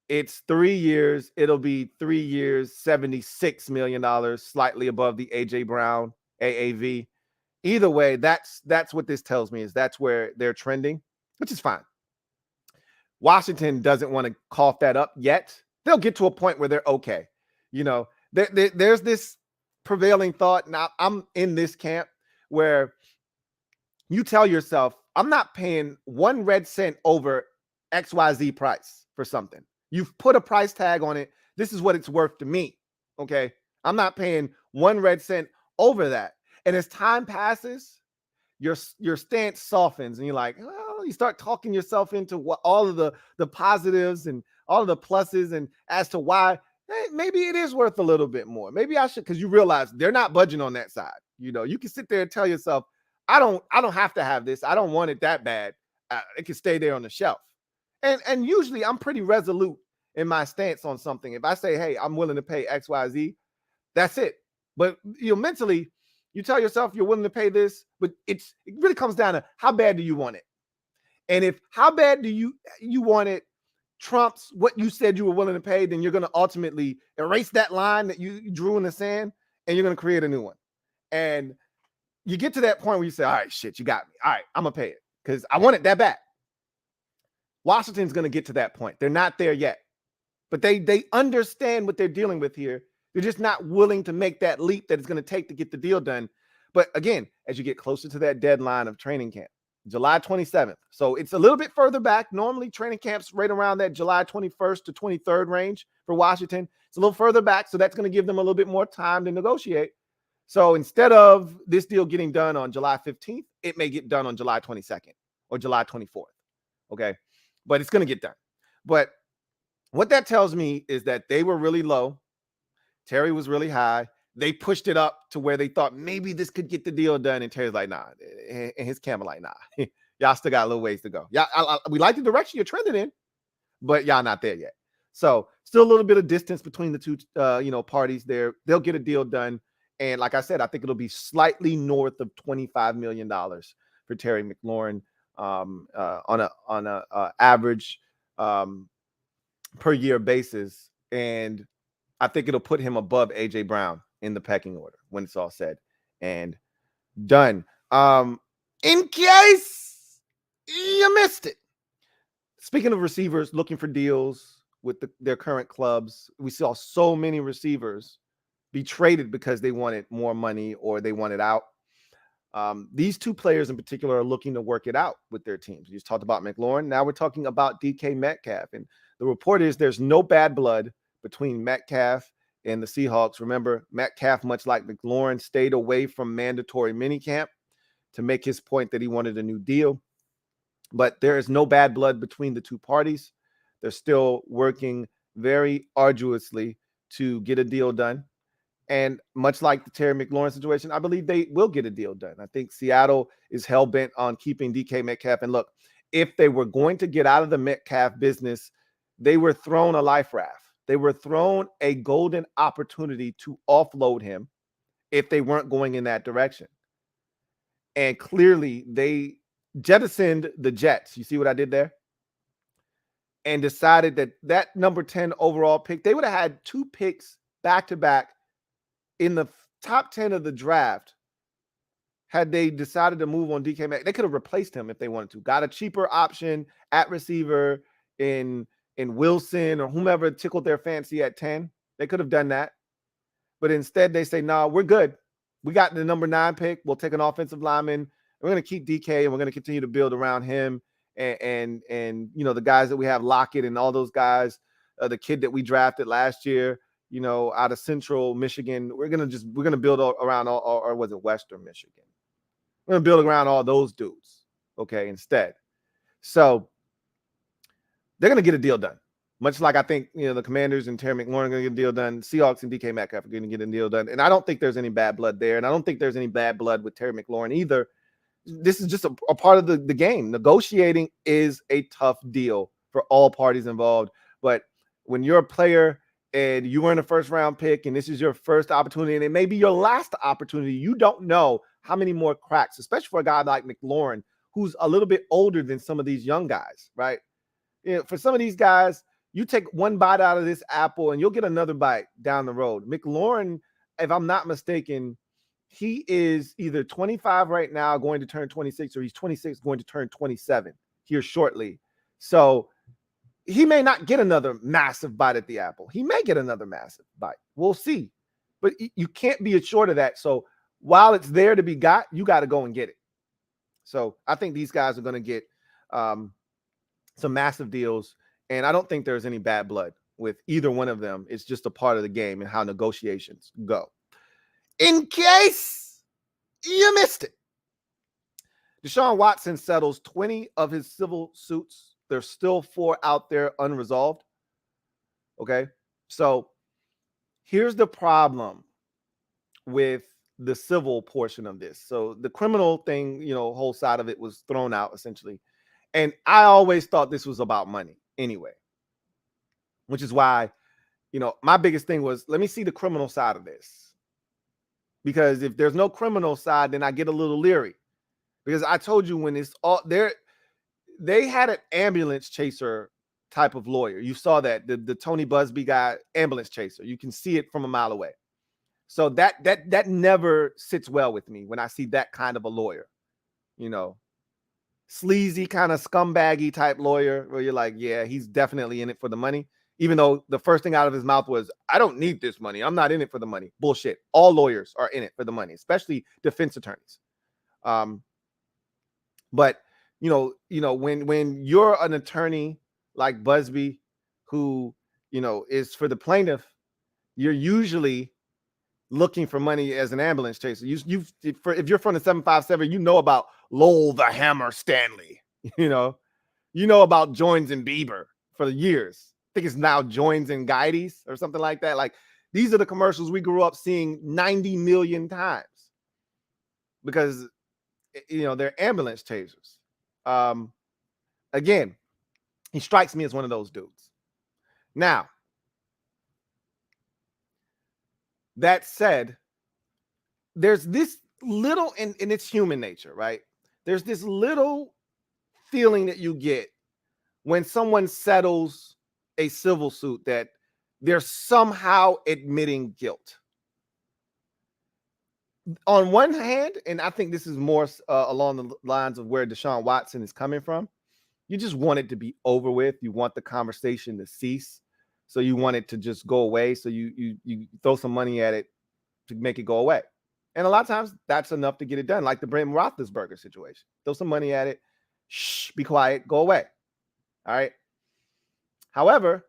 it's 3 years, it'll be 3 years, $76 million, slightly above the AJ Brown AAV. Either way, that's what this tells me, is that's where they're trending, which is fine. Washington doesn't want to cough that up yet. They'll get to a point where they're okay. There's this prevailing thought. Now, I'm in this camp where you tell yourself, I'm not paying 1 red cent over XYZ price for something. You've put a price tag on it. This is what it's worth to me. Okay. I'm not paying 1 red cent over that. And as time passes, your stance softens and you're like, well, you start talking yourself into what all of the positives and all of the pluses, and as to why maybe it is worth a little bit more. Maybe I should, because you realize they're not budging on that side. You can sit there and tell yourself, I don't have to have this. I don't want it that bad. It can stay there on the shelf. And usually I'm pretty resolute in my stance on something. If I say, hey, I'm willing to pay XYZ, that's it. But mentally, you tell yourself you're willing to pay this, but it really comes down to how bad do you want it? And if how bad do you want it trumps what you said you were willing to pay, then you're going to ultimately erase that line that you drew in the sand, and you're going to create a new one. And you get to that point where you say, all right, shit, you got me. All right, I'm going to pay it because I want it that bad. Washington's going to get to that point. They're not there yet, but they understand what they're dealing with here. They're just not willing to make that leap that it's going to take to get the deal done. But again, as you get closer to that deadline of training camp, July 27th. So it's a little bit further back. Normally training camps right around that July 21st to 23rd range for Washington. It's a little further back. So that's going to give them a little bit more time to negotiate. So instead of this deal getting done on July 15th, it may get done on July 22nd or July 24th. Okay. But it's going to get done. But what that tells me is that they were really low. Terry was really high. They pushed it up to where they thought maybe this could get the deal done. And Terry's like, nah. And his camera like, nah. Y'all still got a little ways to go. Yeah, we like the direction you're trending in, but y'all not there yet. So still a little bit of distance between the two, parties there. They'll get a deal done. And like I said, I think it'll be slightly north of $25 million for Terry McLaurin on a average per year basis. And I think it'll put him above AJ Brown in the pecking order when it's all said and done. In case you missed it, speaking of receivers looking for deals with their current clubs, we saw so many receivers be traded because they wanted more money or they wanted out. These two players in particular are looking to work it out with their teams. You just talked about McLaurin. Now we're talking about DK Metcalf. And the report is there's no bad blood between Metcalf and the Seahawks. Remember, Metcalf, much like McLaurin, stayed away from mandatory minicamp to make his point that he wanted a new deal. But there is no bad blood between the two parties. They're still working very arduously to get a deal done. And much like the Terry McLaurin situation, I believe they will get a deal done. I think Seattle is hell-bent on keeping DK Metcalf. And look, if they were going to get out of the Metcalf business, they were thrown a life raft. They were thrown a golden opportunity to offload him if they weren't going in that direction. And clearly they jettisoned the Jets. You see what I did there? And decided that number 10 overall pick, they would have had 2 picks back-to-back in the top 10 of the draft. Had they decided to move on DK Metcalf, they could have replaced him if they wanted to. Got a cheaper option at receiver in Wilson or whomever tickled their fancy at 10. They could have done that. But instead they say, nah, we're good. We got the number 9 pick. We'll take an offensive lineman. We're going to keep DK and we're going to continue to build around him and the guys that we have, Lockett and all those guys, the kid that we drafted last year, out of Central Michigan. We're going to build around or was it Western Michigan? We're going to build around all those dudes. Okay. Instead. So they're going to get a deal done. Much like I think, the Commanders and Terry McLaurin are going to get a deal done. Seahawks and DK Metcalf are going to get a deal done. And I don't think there's any bad blood there. And I don't think there's any bad blood with Terry McLaurin either. This is just a part of the game. Negotiating is a tough deal for all parties involved. But when you're a player and you were in a first-round pick and this is your first opportunity and it may be your last opportunity, you don't know how many more cracks, especially for a guy like McLaurin, who's a little bit older than some of these young guys, right? For some of these guys, you take one bite out of this apple and you'll get another bite down the road. McLaurin, if I'm not mistaken, he is either 25 right now, going to turn 26, or he's 26, going to turn 27 here shortly. So he may not get another massive bite at the apple. He may get another massive bite. We'll see. But you can't be assured of that. So while it's there to be got, you got to go and get it. So I think these guys are going to get some massive deals. And I don't think there's any bad blood with either one of them. It's just a part of the game and how negotiations go. In case you missed it, Deshaun Watson settles 20 of his civil suits. There's still 4 out there unresolved. Okay. So here's the problem with the civil portion of this. So the criminal thing, whole side of it was thrown out essentially. And I always thought this was about money anyway, which is why, my biggest thing was, let me see the criminal side of this. Because if there's no criminal side, then I get a little leery. Because I told you, when it's all there, they had an ambulance chaser type of lawyer. You saw that, the Tony Busby guy, ambulance chaser. You can see it from a mile away. So that never sits well with me when I see that kind of a lawyer, sleazy kind of scumbaggy type lawyer where you're like, yeah, he's definitely in it for the money. Even though the first thing out of his mouth was, I don't need this money. I'm not in it for the money. Bullshit. All lawyers are in it for the money, especially defense attorneys. But when you're an attorney like Busby, who, is for the plaintiff, you're usually looking for money as an ambulance chaser. If you're from the 757, you know about Lowell the Hammer Stanley. You know about Joins and Bieber for years. I think it's now Joins and Guides or something like that. Like, these are the commercials we grew up seeing 90 million times because, they're ambulance chasers. Again, he strikes me as one of those dudes. Now, that said, there's this little, and it's human nature, right? There's this little feeling that you get when someone settles a civil suit that they're somehow admitting guilt. On one hand, and I think this is more along the lines of where Deshaun Watson is coming from, you just want it to be over with. You want the conversation to cease. So you want it to just go away. So you throw some money at it to make it go away. And a lot of times that's enough to get it done. Like the Brandon Roethlisberger situation. Throw some money at it. Shh, be quiet, go away. All right. However,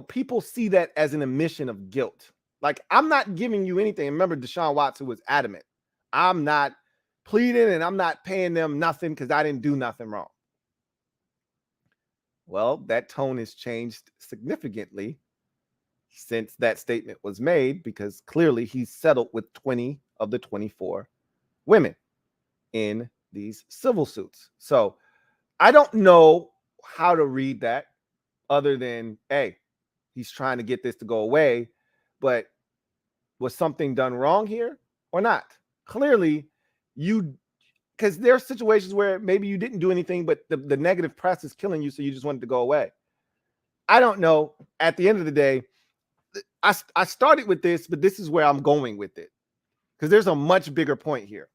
people see that as an admission of guilt. Like, I'm not giving you anything. Remember, Deshaun Watson was adamant. I'm not pleading and I'm not paying them nothing because I didn't do nothing wrong. Well, that tone has changed significantly since that statement was made, because clearly he's settled with 20 of the 24 women in these civil suits. So I don't know how to read that other than, hey, he's trying to get this to go away. But was something done wrong here or not? Clearly, because there are situations where maybe you didn't do anything, but the negative press is killing you, so you just want it to go away. I don't know. At the end of the day, I started with this, but this is where I'm going with it, because there's a much bigger point here,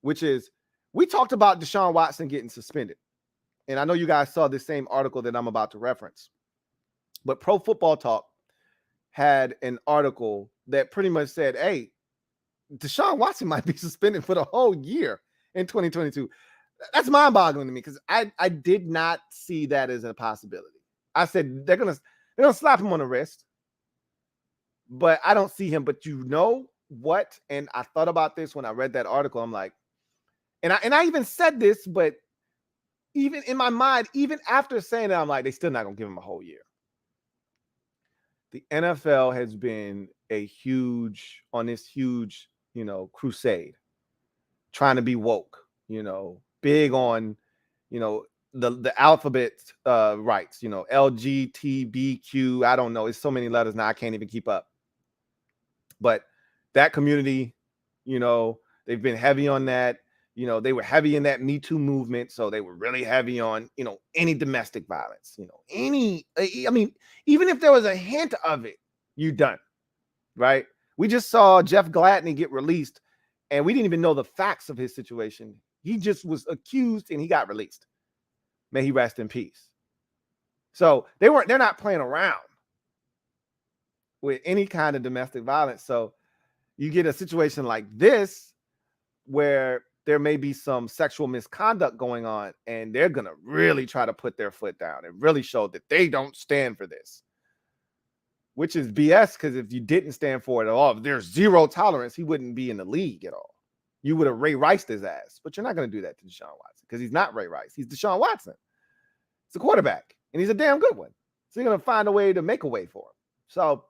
which is, we talked about Deshaun Watson getting suspended. And I know you guys saw the same article that I'm about to reference. But Pro Football Talk had an article that pretty much said, hey, Deshaun Watson might be suspended for the whole year in 2022. That's mind-boggling to me, because I did not see that as a possibility. I said they're gonna slap him on the wrist, but I don't see him. But you know what? And I thought about this when I read that article. I'm like, and I even said this, but even in my mind, even after saying that, I'm like, they still not gonna give him a whole year. The NFL has been on this huge, crusade, trying to be woke, big on, the alphabet rights, LGBTQ. I don't know. It's so many letters now, I can't even keep up. But that community, they've been heavy on that. They were heavy in that Me Too movement. So they were really heavy on, any domestic violence, even if there was a hint of it, you're done, right? We just saw Jeff Gladney get released and we didn't even know the facts of his situation. He just was accused and he got released. May he rest in peace. So they're not playing around with any kind of domestic violence. So you get a situation like this where there may be some sexual misconduct going on and they're going to really try to put their foot down and really show that they don't stand for this, which is BS. Because if you didn't stand for it at all, if there's zero tolerance, he wouldn't be in the league at all. You would have Ray Riced his ass, but you're not going to do that to Deshaun Watson because he's not Ray Rice. He's Deshaun Watson. He's a quarterback and he's a damn good one. So you're going to find a way to make a way for him. So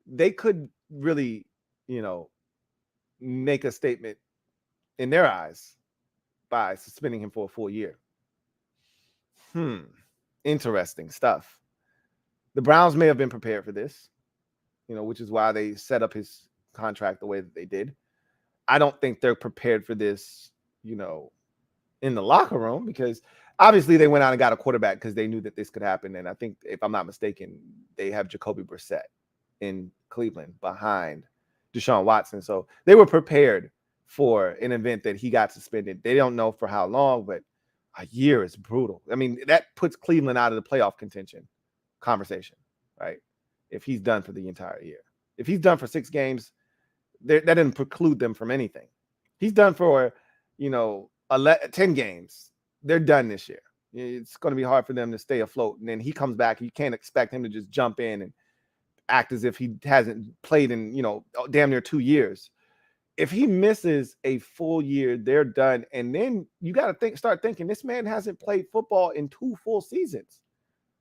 they could really, make a statement in their eyes by suspending him for a full year. Interesting stuff. The Browns may have been prepared for this, which is why they set up his contract the way that they did. I don't think they're prepared for this, in the locker room, because obviously they went out and got a quarterback because they knew that this could happen. And I think, if I'm not mistaken, they have Jacoby Brissett in Cleveland behind Deshaun Watson. So they were prepared for an event that he got suspended. They don't know for how long, but a year is brutal. I mean, that puts Cleveland out of the playoff contention conversation, right? If he's done for the entire year. If he's done for 6 games, that didn't preclude them from anything. He's done for, 10 games. They're done this year. It's going to be hard for them to stay afloat. And then he comes back. You can't expect him to just jump in and act as if he hasn't played in, damn near 2 years. If he misses a full year, they're done. And then you got to start thinking, this man hasn't played football in 2 full seasons.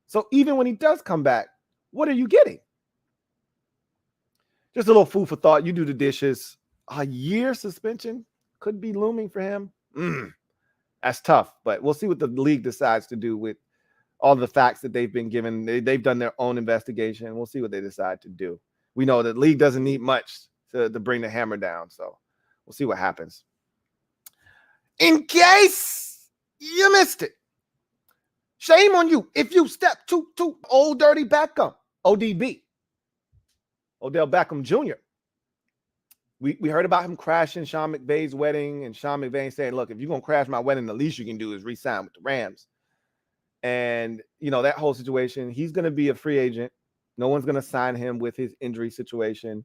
So even when he does come back, what are you getting? Just a little food for thought. You do the dishes. A year suspension could be looming for him. That's tough, but we'll see what the league decides to do with all the facts that they've been given. They've done their own investigation. We'll see what they decide to do. We know that the league doesn't need much to bring the hammer down, so we'll see what happens. In case you missed it, shame on you if you step to Old Dirty Beckham, ODB, Odell Beckham Jr. We heard about him crashing Sean McVay's wedding, and Sean McVay saying, look, if you're going to crash my wedding, the least you can do is re-sign with the Rams. And, that whole situation, he's going to be a free agent. No one's going to sign him with his injury situation.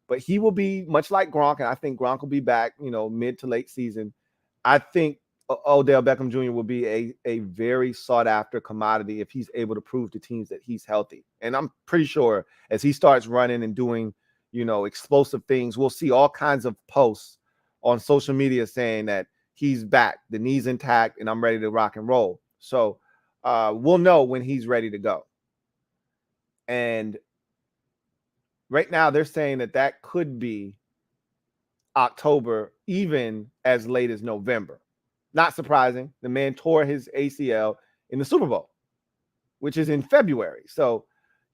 But he will be much like Gronk, and I think Gronk will be back, mid to late season. I think Odell Beckham Jr. will be a very sought-after commodity if he's able to prove to teams that he's healthy. And I'm pretty sure as he starts running and doing, explosive things, we'll see all kinds of posts on social media saying that he's back, the knee's intact, and I'm ready to rock and roll. So we'll know when he's ready to go. And right now they're saying that could be October, even as late as November. Not surprising. The man tore his ACL in the Super Bowl, which is in February. So,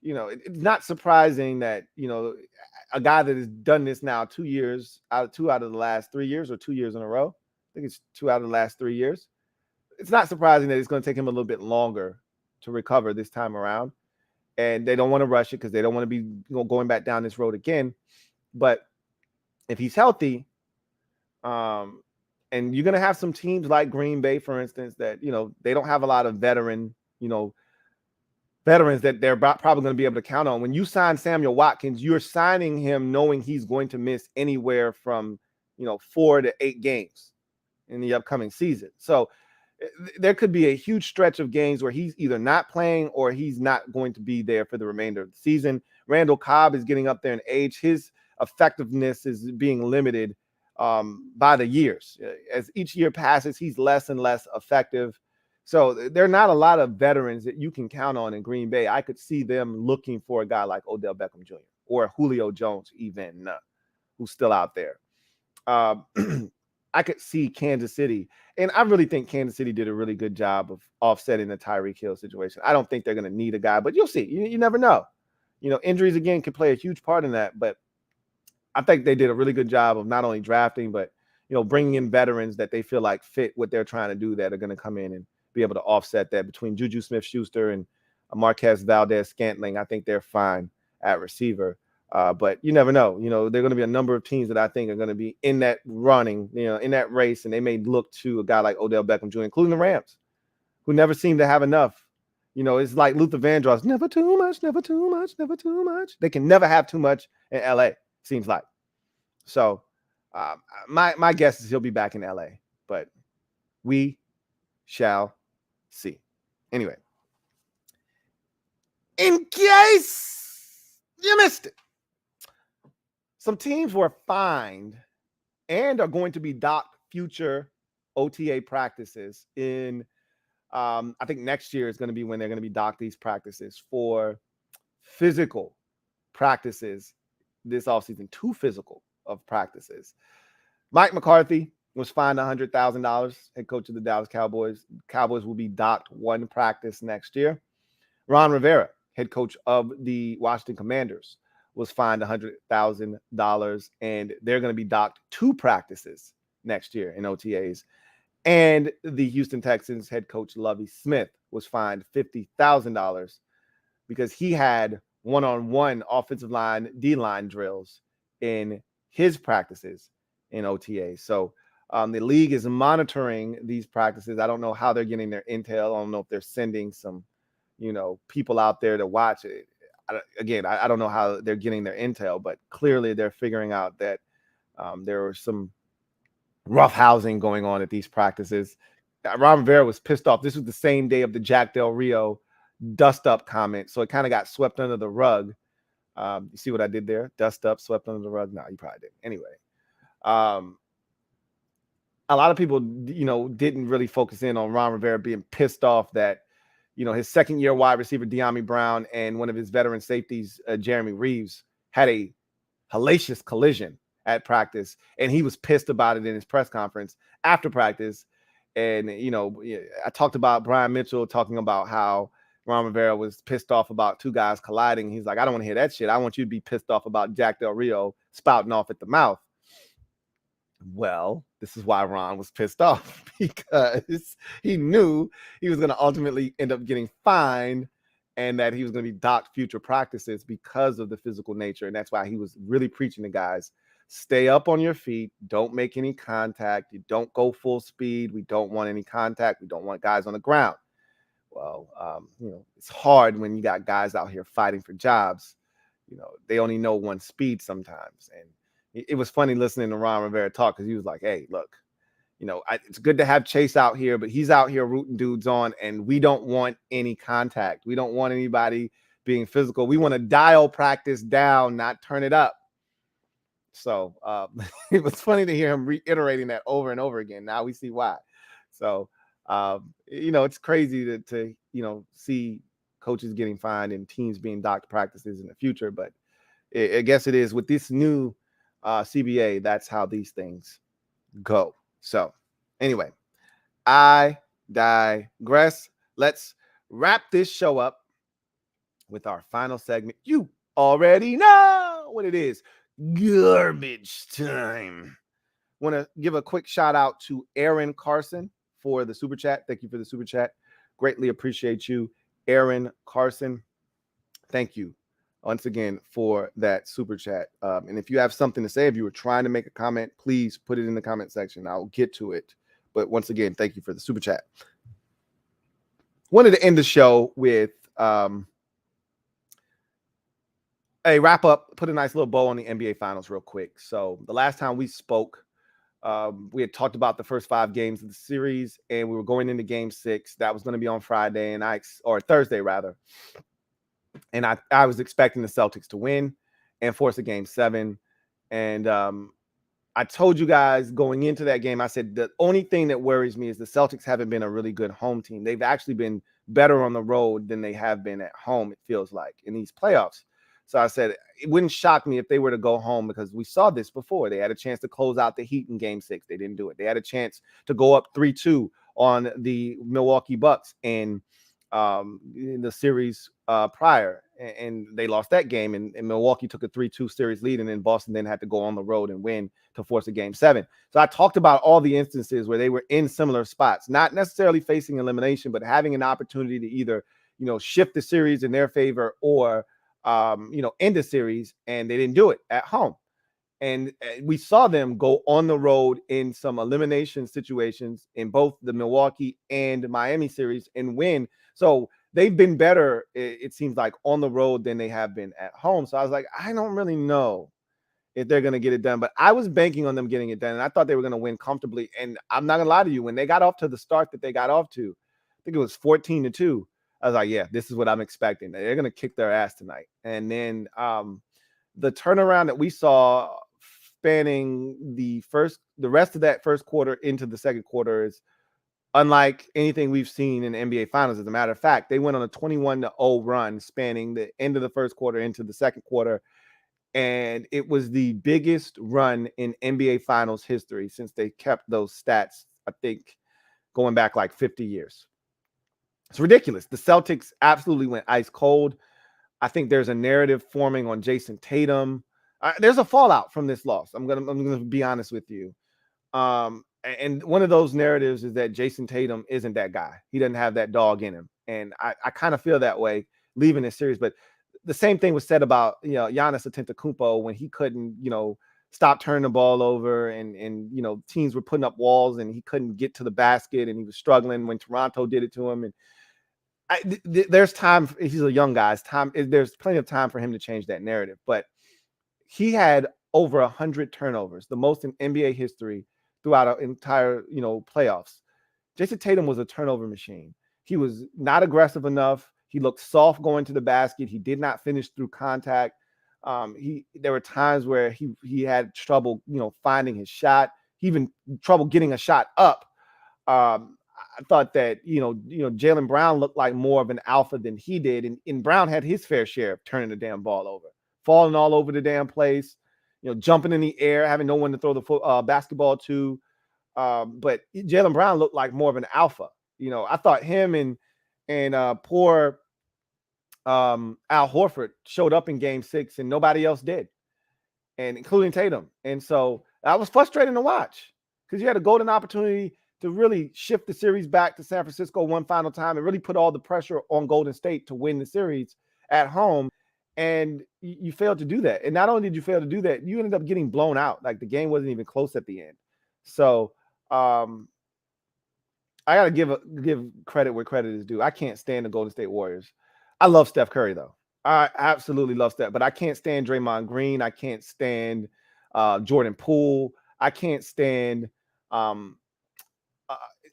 it's not surprising that, a guy that has done this now 2 years, two out of the last 3 years, or 2 years in a row. I think it's 2 out of the last 3 years. It's not surprising that it's going to take him a little bit longer to recover this time around. And they don't want to rush it because they don't want to be going back down this road again. But if he's healthy, and you're going to have some teams like Green Bay, for instance, that, they don't have a lot of veterans that they're probably going to be able to count on. When you sign Samuel Watkins, you're signing him knowing he's going to miss anywhere from, 4 to 8 games in the upcoming season. So there could be a huge stretch of games where he's either not playing or he's not going to be there for the remainder of the season. Randall Cobb is getting up there in age. His effectiveness is being limited by the years. As each year passes, he's less and less effective. So there are not a lot of veterans that you can count on in Green Bay. I could see them looking for a guy like Odell Beckham Jr. or Julio Jones, even who's still out there. I could see Kansas City, and I really think Kansas City did a really good job of offsetting the Tyreek Hill situation. I don't think they're going to need a guy, but you'll see. You never know. Injuries again can play a huge part in that, but I think they did a really good job of not only drafting, but bringing in veterans that they feel like fit what they're trying to do, that are going to come in and be able to offset that. Between Juju Smith-Schuster and Marquez Valdez-Scantling, I think they're fine at receiver. But you never know. There are going to be a number of teams that I think are going to be in that running, in that race, and they may look to a guy like Odell Beckham Jr., including the Rams, who never seem to have enough. It's like Luther Vandross, never too much, never too much, never too much. They can never have too much in LA, seems like. So my guess is he'll be back in LA, but we shall see. Anyway, in case you missed it, some teams were fined and are going to be docked future OTA practices in I think next year is going to be when they're going to be docked these practices for physical practices this offseason, too physical of practices. Mike McCarthy was fined $100,000, head coach of the Dallas Cowboys. Cowboys will be docked one practice next year. Ron Rivera, head coach of the Washington Commanders, was fined $100,000, and they're going to be docked two practices next year in OTAs. And the Houston Texans head coach Lovie Smith was fined $50,000 because he had one-on-one offensive line, D-line drills in his practices in OTA. So the league is monitoring these practices. I don't know how they're getting their intel. I don't know if they're sending some, people out there to watch it. I don't know how they're getting their intel, but clearly they're figuring out that there were some rough housing going on at these practices. Ron Rivera was pissed off. This was the same day of the Jack Del Rio dust up comment, so it kind of got swept under the rug. You see what I did there? Dust up, swept under the rug. No, you probably didn't. Anyway, a lot of people, didn't really focus in on Ron Rivera being pissed off that, his second-year wide receiver De'Ami Brown and one of his veteran safeties, Jeremy Reeves, had a hellacious collision at practice, and he was pissed about it in his press conference after practice. And I talked about Brian Mitchell talking about how Ron Rivera was pissed off about two guys colliding. He's like, I don't want to hear that shit. I want you to be pissed off about Jack Del Rio spouting off at the mouth. Well, this is why Ron was pissed off, because he knew he was going to ultimately end up getting fined and that he was going to be docked future practices because of the physical nature. And that's why he was really preaching to guys, stay up on your feet. Don't make any contact. You don't go full speed. We don't want any contact. We don't want guys on the ground. Well, it's hard when you got guys out here fighting for jobs. They only know one speed sometimes. And it was funny listening to Ron Rivera talk, because he was like, hey, look, it's good to have Chase out here, but he's out here rooting dudes on, and we don't want any contact. We don't want anybody being physical. We want to dial practice down, not turn it up. So it was funny to hear him reiterating that over and over again. Now we see why. So, it's crazy to see coaches getting fined and teams being docked practices in the future. But I guess it is with this new CBA. That's how these things go. So anyway, I digress. Let's wrap this show up with our final segment. You already know what it is. Garbage time. Want to give a quick shout out to Aaron Carson for the super chat. Thank you for the super chat. Greatly appreciate you, Aaron Carson. Thank you once again for that super chat. And if you have something to say, if you were trying to make a comment, please put it in the comment section. I'll get to it. But once again, thank you for the super chat. Wanted to end the show with a wrap up, put a nice little bow on the NBA Finals real quick. So the last time we spoke, we had talked about the first 5 games of the series, and we were going into Game 6. That was going to be on Friday, or Thursday rather. And I was expecting the Celtics to win and force a Game 7. And I told you guys going into that game, I said the only thing that worries me is the Celtics haven't been a really good home team. They've actually been better on the road than they have been at home, it feels like, in these playoffs. So I said it wouldn't shock me if they were to go home, because we saw this before. They had a chance to close out the Heat in Game 6. They didn't do it. They had a chance to go up 3-2 on the Milwaukee Bucks in the series prior, and they lost that game. And Milwaukee took a 3-2 series lead, and then Boston then had to go on the road and win to force a game 7. So I talked about all the instances where they were in similar spots, not necessarily facing elimination, but having an opportunity to either, shift the series in their favor or, end the series, and they didn't do it at home. And we saw them go on the road in some elimination situations in both the Milwaukee and Miami series and win. So they've been better, it seems like, on the road than they have been at home. So I was like, I don't really know if they're going to get it done, but I was banking on them getting it done, and I thought they were going to win comfortably. And I'm not going to lie to you, when they got off to the start that they got off to, I think it was 14-2. I was like, yeah, this is what I'm expecting. They're going to kick their ass tonight. And then the turnaround that we saw spanning the rest of that first quarter into the second quarter is unlike anything we've seen in the NBA Finals. As a matter of fact, they went on a 21-0 run spanning the end of the first quarter into the second quarter, and it was the biggest run in NBA Finals history since they kept those stats, I think, going back like 50 years. It's ridiculous. The Celtics absolutely went ice cold. I think there's a narrative forming on Jason Tatum. There's a fallout from this loss. I'm gonna be honest with you. And one of those narratives is that Jason Tatum isn't that guy. He doesn't have that dog in him. And I kind of feel that way leaving this series. But the same thing was said about, Giannis Antetokounmpo when he couldn't, stop turning the ball over, and teams were putting up walls and he couldn't get to the basket, and he was struggling when Toronto did it to him. And there's time. He's a young guy. There's plenty of time for him to change that narrative. But he had over 100 turnovers, the most in NBA history throughout an entire, playoffs. Jason Tatum was a turnover machine. He was not aggressive enough. He looked soft going to the basket. He did not finish through contact. There were times where he had trouble, finding his shot. He even trouble getting a shot up. I thought that, Jaylen Brown looked like more of an alpha than he did. And Brown had his fair share of turning the damn ball over, falling all over the damn place, jumping in the air, having no one to throw the basketball to. But Jaylen Brown looked like more of an alpha. I thought him and poor Al Horford showed up in game 6 and nobody else did, and including Tatum. And so that was frustrating to watch because you had a golden opportunity to really shift the series back to San Francisco one final time and really put all the pressure on Golden State to win the series at home. And you failed to do that. And not only did you fail to do that, you ended up getting blown out. Like the game wasn't even close at the end. So I got to give credit where credit is due. I can't stand the Golden State Warriors. I love Steph Curry, though. I absolutely love Steph, but I can't stand Draymond Green. I can't stand Jordan Poole. I can't stand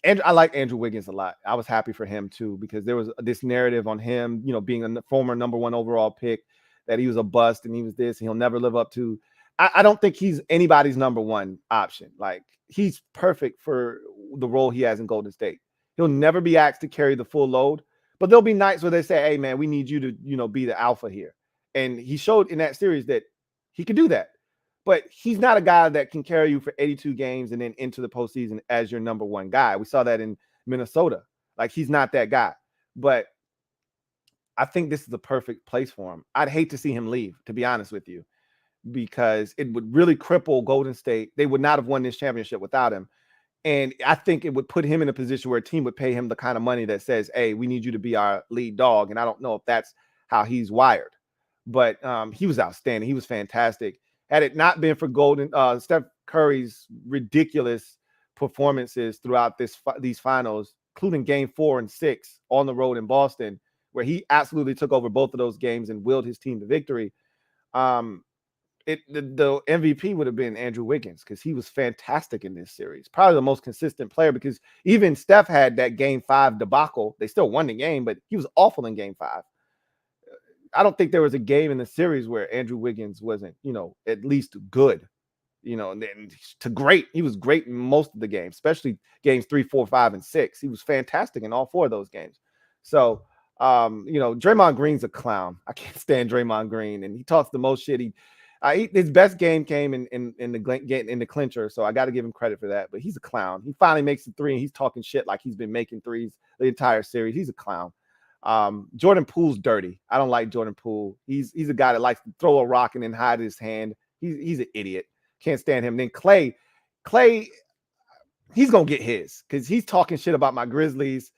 and I like Andrew Wiggins a lot. I was happy for him too, because there was this narrative on him, being a former number 1 overall pick, that he was a bust and he was this, and he'll never live up to. I don't think he's anybody's number 1 option. Like, he's perfect for the role he has in Golden State. He'll never be asked to carry the full load, but there'll be nights where they say, hey man, we need you to, be the alpha here. And he showed in that series that he could do that. But he's not a guy that can carry you for 82 games and then into the postseason as your number 1 guy. We saw that in Minnesota. Like, he's not that guy. But I think this is the perfect place for him. I'd hate to see him leave, to be honest with you, because it would really cripple Golden State. They would not have won this championship without him. And I think it would put him in a position where a team would pay him the kind of money that says, hey, we need you to be our lead dog. And I don't know if that's how he's wired. But he was outstanding. He was fantastic. Had it not been for Steph Curry's ridiculous performances throughout these finals, including game 4 and 6 on the road in Boston, where he absolutely took over both of those games and willed his team to victory, the MVP would have been Andrew Wiggins, because he was fantastic in this series. Probably the most consistent player, because even Steph had that game 5 debacle. They still won the game, but he was awful in game 5. I don't think there was a game in the series where Andrew Wiggins wasn't, at least good, and then to great. He was great in most of the games, especially games 3, 4, 5, and 6. He was fantastic in all 4 of those games. So, Draymond Green's a clown. I can't stand Draymond Green, and he talks the most shit. His best game came in the clincher, so I got to give him credit for that. But he's a clown. He finally makes the 3, and he's talking shit like he's been making threes the entire series. He's a clown. Jordan Poole's dirty. I don't like Jordan Poole. He's a guy that likes to throw a rock and then hide his hand. He's an idiot. Can't stand him. Then Clay, he's gonna get his because he's talking shit about my Grizzlies.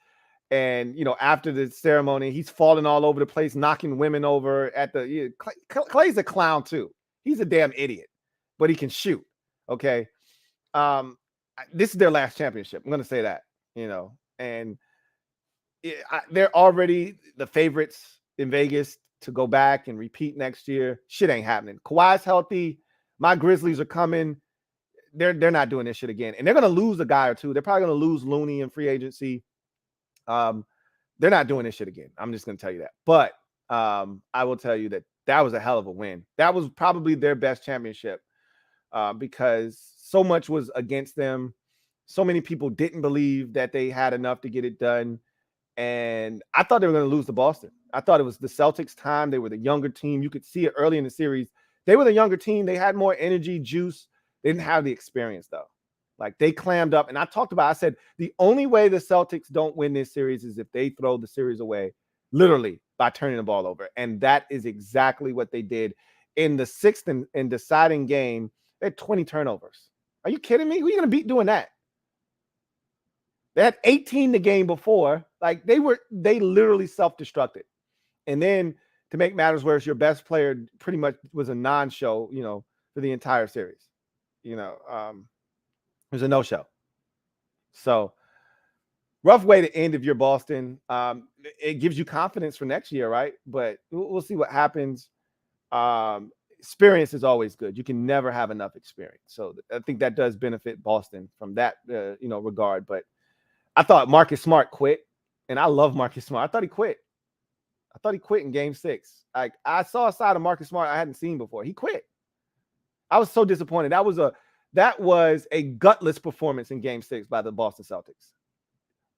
And after the ceremony, he's falling all over the place, knocking women over at the. Clay's a clown too. He's a damn idiot, but he can shoot. Okay, this is their last championship. I'm gonna say that. And they're already the favorites in Vegas to go back and repeat next year. Shit ain't happening. Kawhi's healthy. My Grizzlies are coming. They're not doing this shit again, and they're gonna lose a guy or two. They're probably gonna lose Looney in free agency. They're not doing this shit again. I'm just going to tell you that. But I will tell you that was a hell of a win. That was probably their best championship because so much was against them. So many people didn't believe that they had enough to get it done. And I thought they were going to lose to Boston. I thought it was the Celtics' time. They were the younger team. You could see it early in the series. They were the younger team. They had more energy, juice. They didn't have the experience, though. Like, they clammed up. And I said, the only way the Celtics don't win this series is if they throw the series away, literally, by turning the ball over. And that is exactly what they did. In the sixth and deciding game, they had 20 turnovers. Are you kidding me? Who are you going to beat doing that? They had 18 the game before. Like, they literally self-destructed. And then, to make matters worse, your best player pretty much was a non-show, for the entire series. It was a no-show. So, rough way to end if you're Boston. It gives you confidence for next year, right? But we'll see what happens. Experience is always good. You can never have enough experience. So, I think that does benefit Boston from that, regard. But I thought Marcus Smart quit, and I love Marcus Smart. I thought he quit. In Game 6. Like, I saw a side of Marcus Smart I hadn't seen before. He quit. I was so disappointed. That was a gutless performance in Game 6 by the Boston Celtics.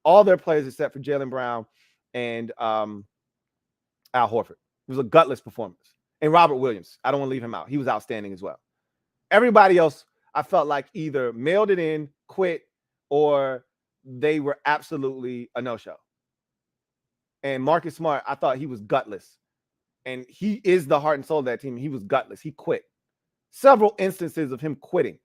All their players except for Jaylen Brown and Al Horford. It was a gutless performance. And Robert Williams. I don't want to leave him out. He was outstanding as well. Everybody else, I felt like either mailed it in, quit, or they were absolutely a no-show. And Marcus Smart, I thought he was gutless. And he is the heart and soul of that team. He was gutless. He quit. Several instances of him quitting.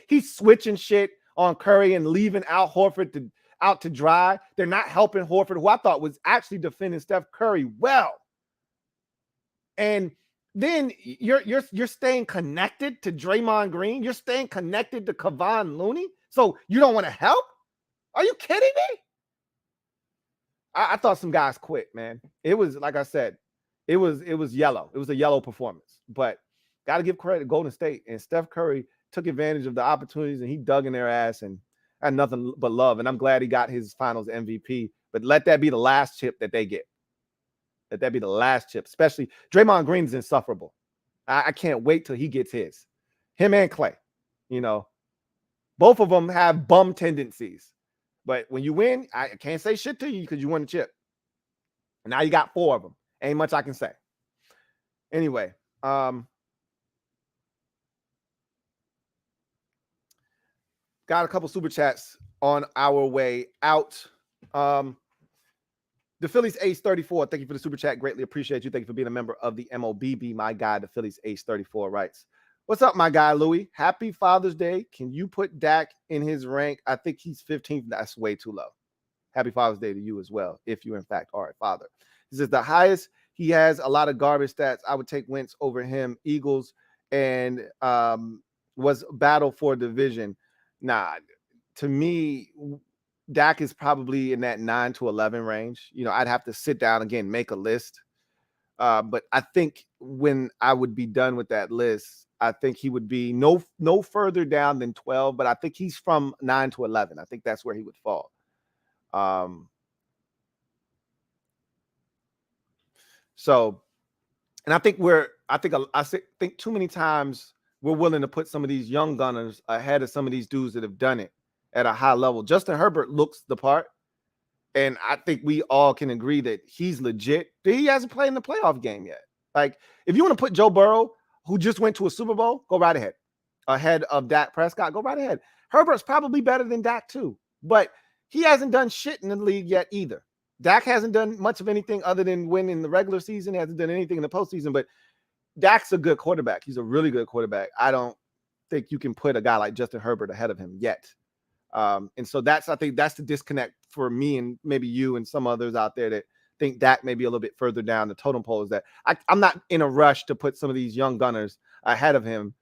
He's switching shit on Curry and leaving Al Horford out to dry. They're not helping Horford, who I thought was actually defending Steph Curry well. And then you're staying connected to Draymond Green. You're staying connected to Kevon Looney. So you don't want to help? Are you kidding me? I thought some guys quit, man. It was, like I said, it was yellow. It was a yellow performance. But got to give credit to Golden State. And Steph Curry took advantage of the opportunities, and he dug in their ass and had nothing but love. And I'm glad he got his finals MVP. But let that be the last chip that they get. Let that be the last chip. Especially Draymond Green is insufferable. I can't wait till he gets his. Him and Clay. Both of them have bum tendencies. But when you win, I can't say shit to you because you won the chip. And now you got 4 of them. Ain't much I can say. Anyway, got a couple super chats on our way out. The Phillies Ace 34. Thank you for the super chat. Greatly appreciate you. Thank you for being a member of the MOBB. My guy, the Phillies Ace 34 writes, "What's up, my guy, Louie? Happy Father's Day. Can you put Dak in his rank? I think he's 15th. That's way too low. Happy Father's Day to you as well, if you, in fact, are a father." This is the highest. He has a lot of garbage stats. I would take Wentz over him. Eagles and was battle for division. Nah, to me, Dak is probably in that 9 to 11 range. I'd have to sit down again, make a list. But I think when I would be done with that list, I think he would be no further down than 12, but I think he's from 9 to 11. I think that's where he would fall. So, and I think I think too many times we're willing to put some of these young gunners ahead of some of these dudes that have done it at a high level. Justin Herbert looks the part. And I think we all can agree that he's legit. He hasn't played in the playoff game yet. Like, if you want to put Joe Burrow, who just went to a Super Bowl, go right ahead. Ahead of Dak Prescott, go right ahead. Herbert's probably better than Dak too. But he hasn't done shit in the league yet either. Dak hasn't done much of anything other than win in the regular season. He hasn't done anything in the postseason, but Dak's a good quarterback. He's a really good quarterback. I don't think you can put a guy like Justin Herbert ahead of him yet. And so I think that's the disconnect for me and maybe you and some others out there that think Dak may be a little bit further down the totem pole, is that I'm not in a rush to put some of these young gunners ahead of him.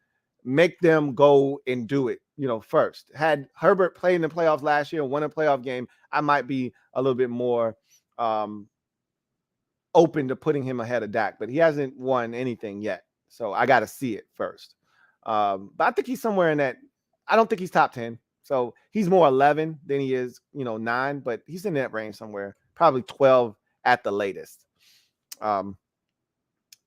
Make them go and do it, first. Had Herbert played in the playoffs last year and won a playoff game, I might be a little bit more open to putting him ahead of Dak, but he hasn't won anything yet. So I got to see it first. But I think he's somewhere in that. I don't think he's top 10. So he's more 11 than he is, 9, but he's in that range somewhere, probably 12 at the latest.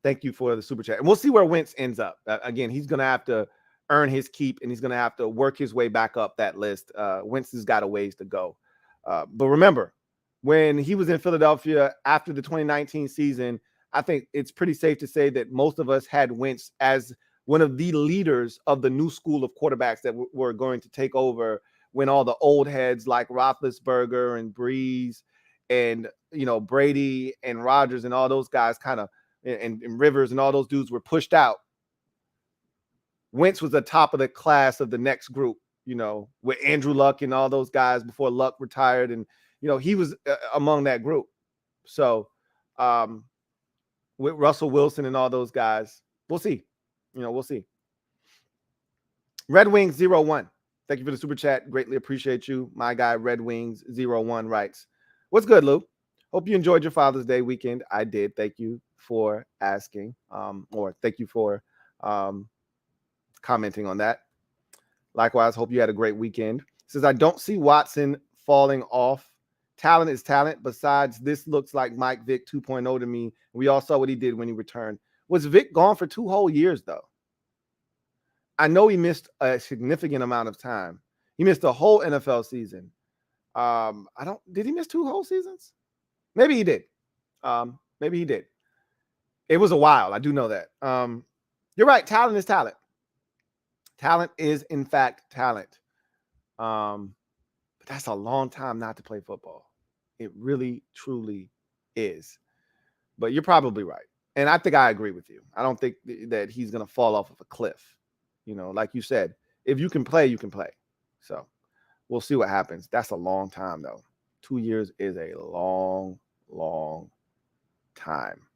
Thank you for the super chat. And we'll see where Wentz ends up. Again, he's going to have to earn his keep, and he's going to have to work his way back up that list. Wentz has got a ways to go. But remember, when he was in Philadelphia after the 2019 season, I think it's pretty safe to say that most of us had Wentz as one of the leaders of the new school of quarterbacks that were going to take over when all the old heads like Roethlisberger and Breeze and, Brady and Rodgers and all those guys kind of, and Rivers and all those dudes were pushed out. Wentz was the top of the class of the next group, with Andrew Luck and all those guys before Luck retired. And, he was among that group. So with Russell Wilson and all those guys, we'll see. We'll see. Red Wings 01. Thank you for the super chat. Greatly appreciate you. My guy, Red Wings 01 writes, "What's good, Lou? Hope you enjoyed your Father's Day weekend." I did. Thank you for asking, or thank you for commenting on that. Likewise, hope you had a great weekend. Says, "I don't see Watson falling off. Talent is talent. Besides, this looks like Mike Vick 2.0 to me. We all saw what he did when he returned." Was Vick gone for 2 whole years, though? I know he missed a significant amount of time. He missed a whole NFL season. Did he miss 2 whole seasons? Maybe he did. Maybe he did. It was a while. I do know that. You're right. Talent is talent. Talent is, in fact, talent. But that's a long time not to play football. It really, truly is. But you're probably right. And I think I agree with you. I don't think that he's going to fall off of a cliff. Like you said, if you can play, you can play. So we'll see what happens. That's a long time, though. 2 years is a long, long time.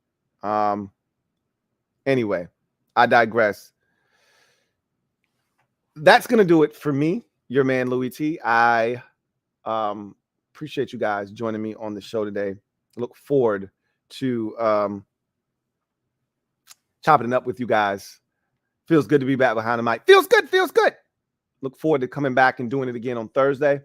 Anyway, I digress. That's going to do it for me, your man, Louie T. I appreciate you guys joining me on the show today. Look forward to chopping it up with you guys. Feels good to be back behind the mic. Feels good. Look forward to coming back and doing it again on Thursday.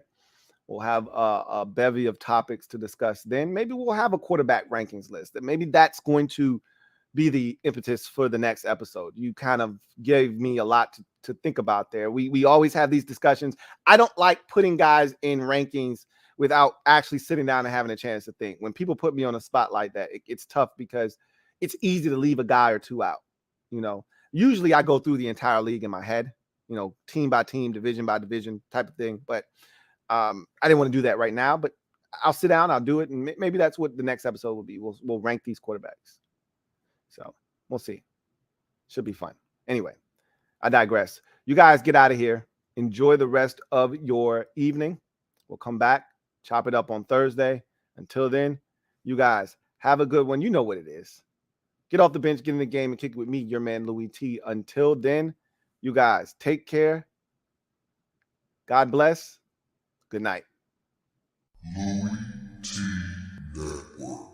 We'll have a bevy of topics to discuss then. Maybe we'll have a quarterback rankings list. And maybe that's going to be the impetus for the next episode. You kind of gave me a lot to think about there. We always have these discussions. I don't like putting guys in rankings without actually sitting down and having a chance to think. When people put me on a spot like that, it's tough because it's easy to leave a guy or two out. Usually I go through the entire league in my head, team by team, division by division type of thing. But I didn't want to do that right now, but I'll sit down, I'll do it. And maybe that's what the next episode will be. We'll rank these quarterbacks. So we'll see. Should be fun. Anyway, I digress. You guys get out of here. Enjoy the rest of your evening. We'll come back, chop it up on Thursday. Until then, you guys have a good one. You know what it is. Get off the bench, get in the game, and kick it with me, your man, Louie T. Until then, you guys take care. God bless. Good night. LouieTeeNetwork.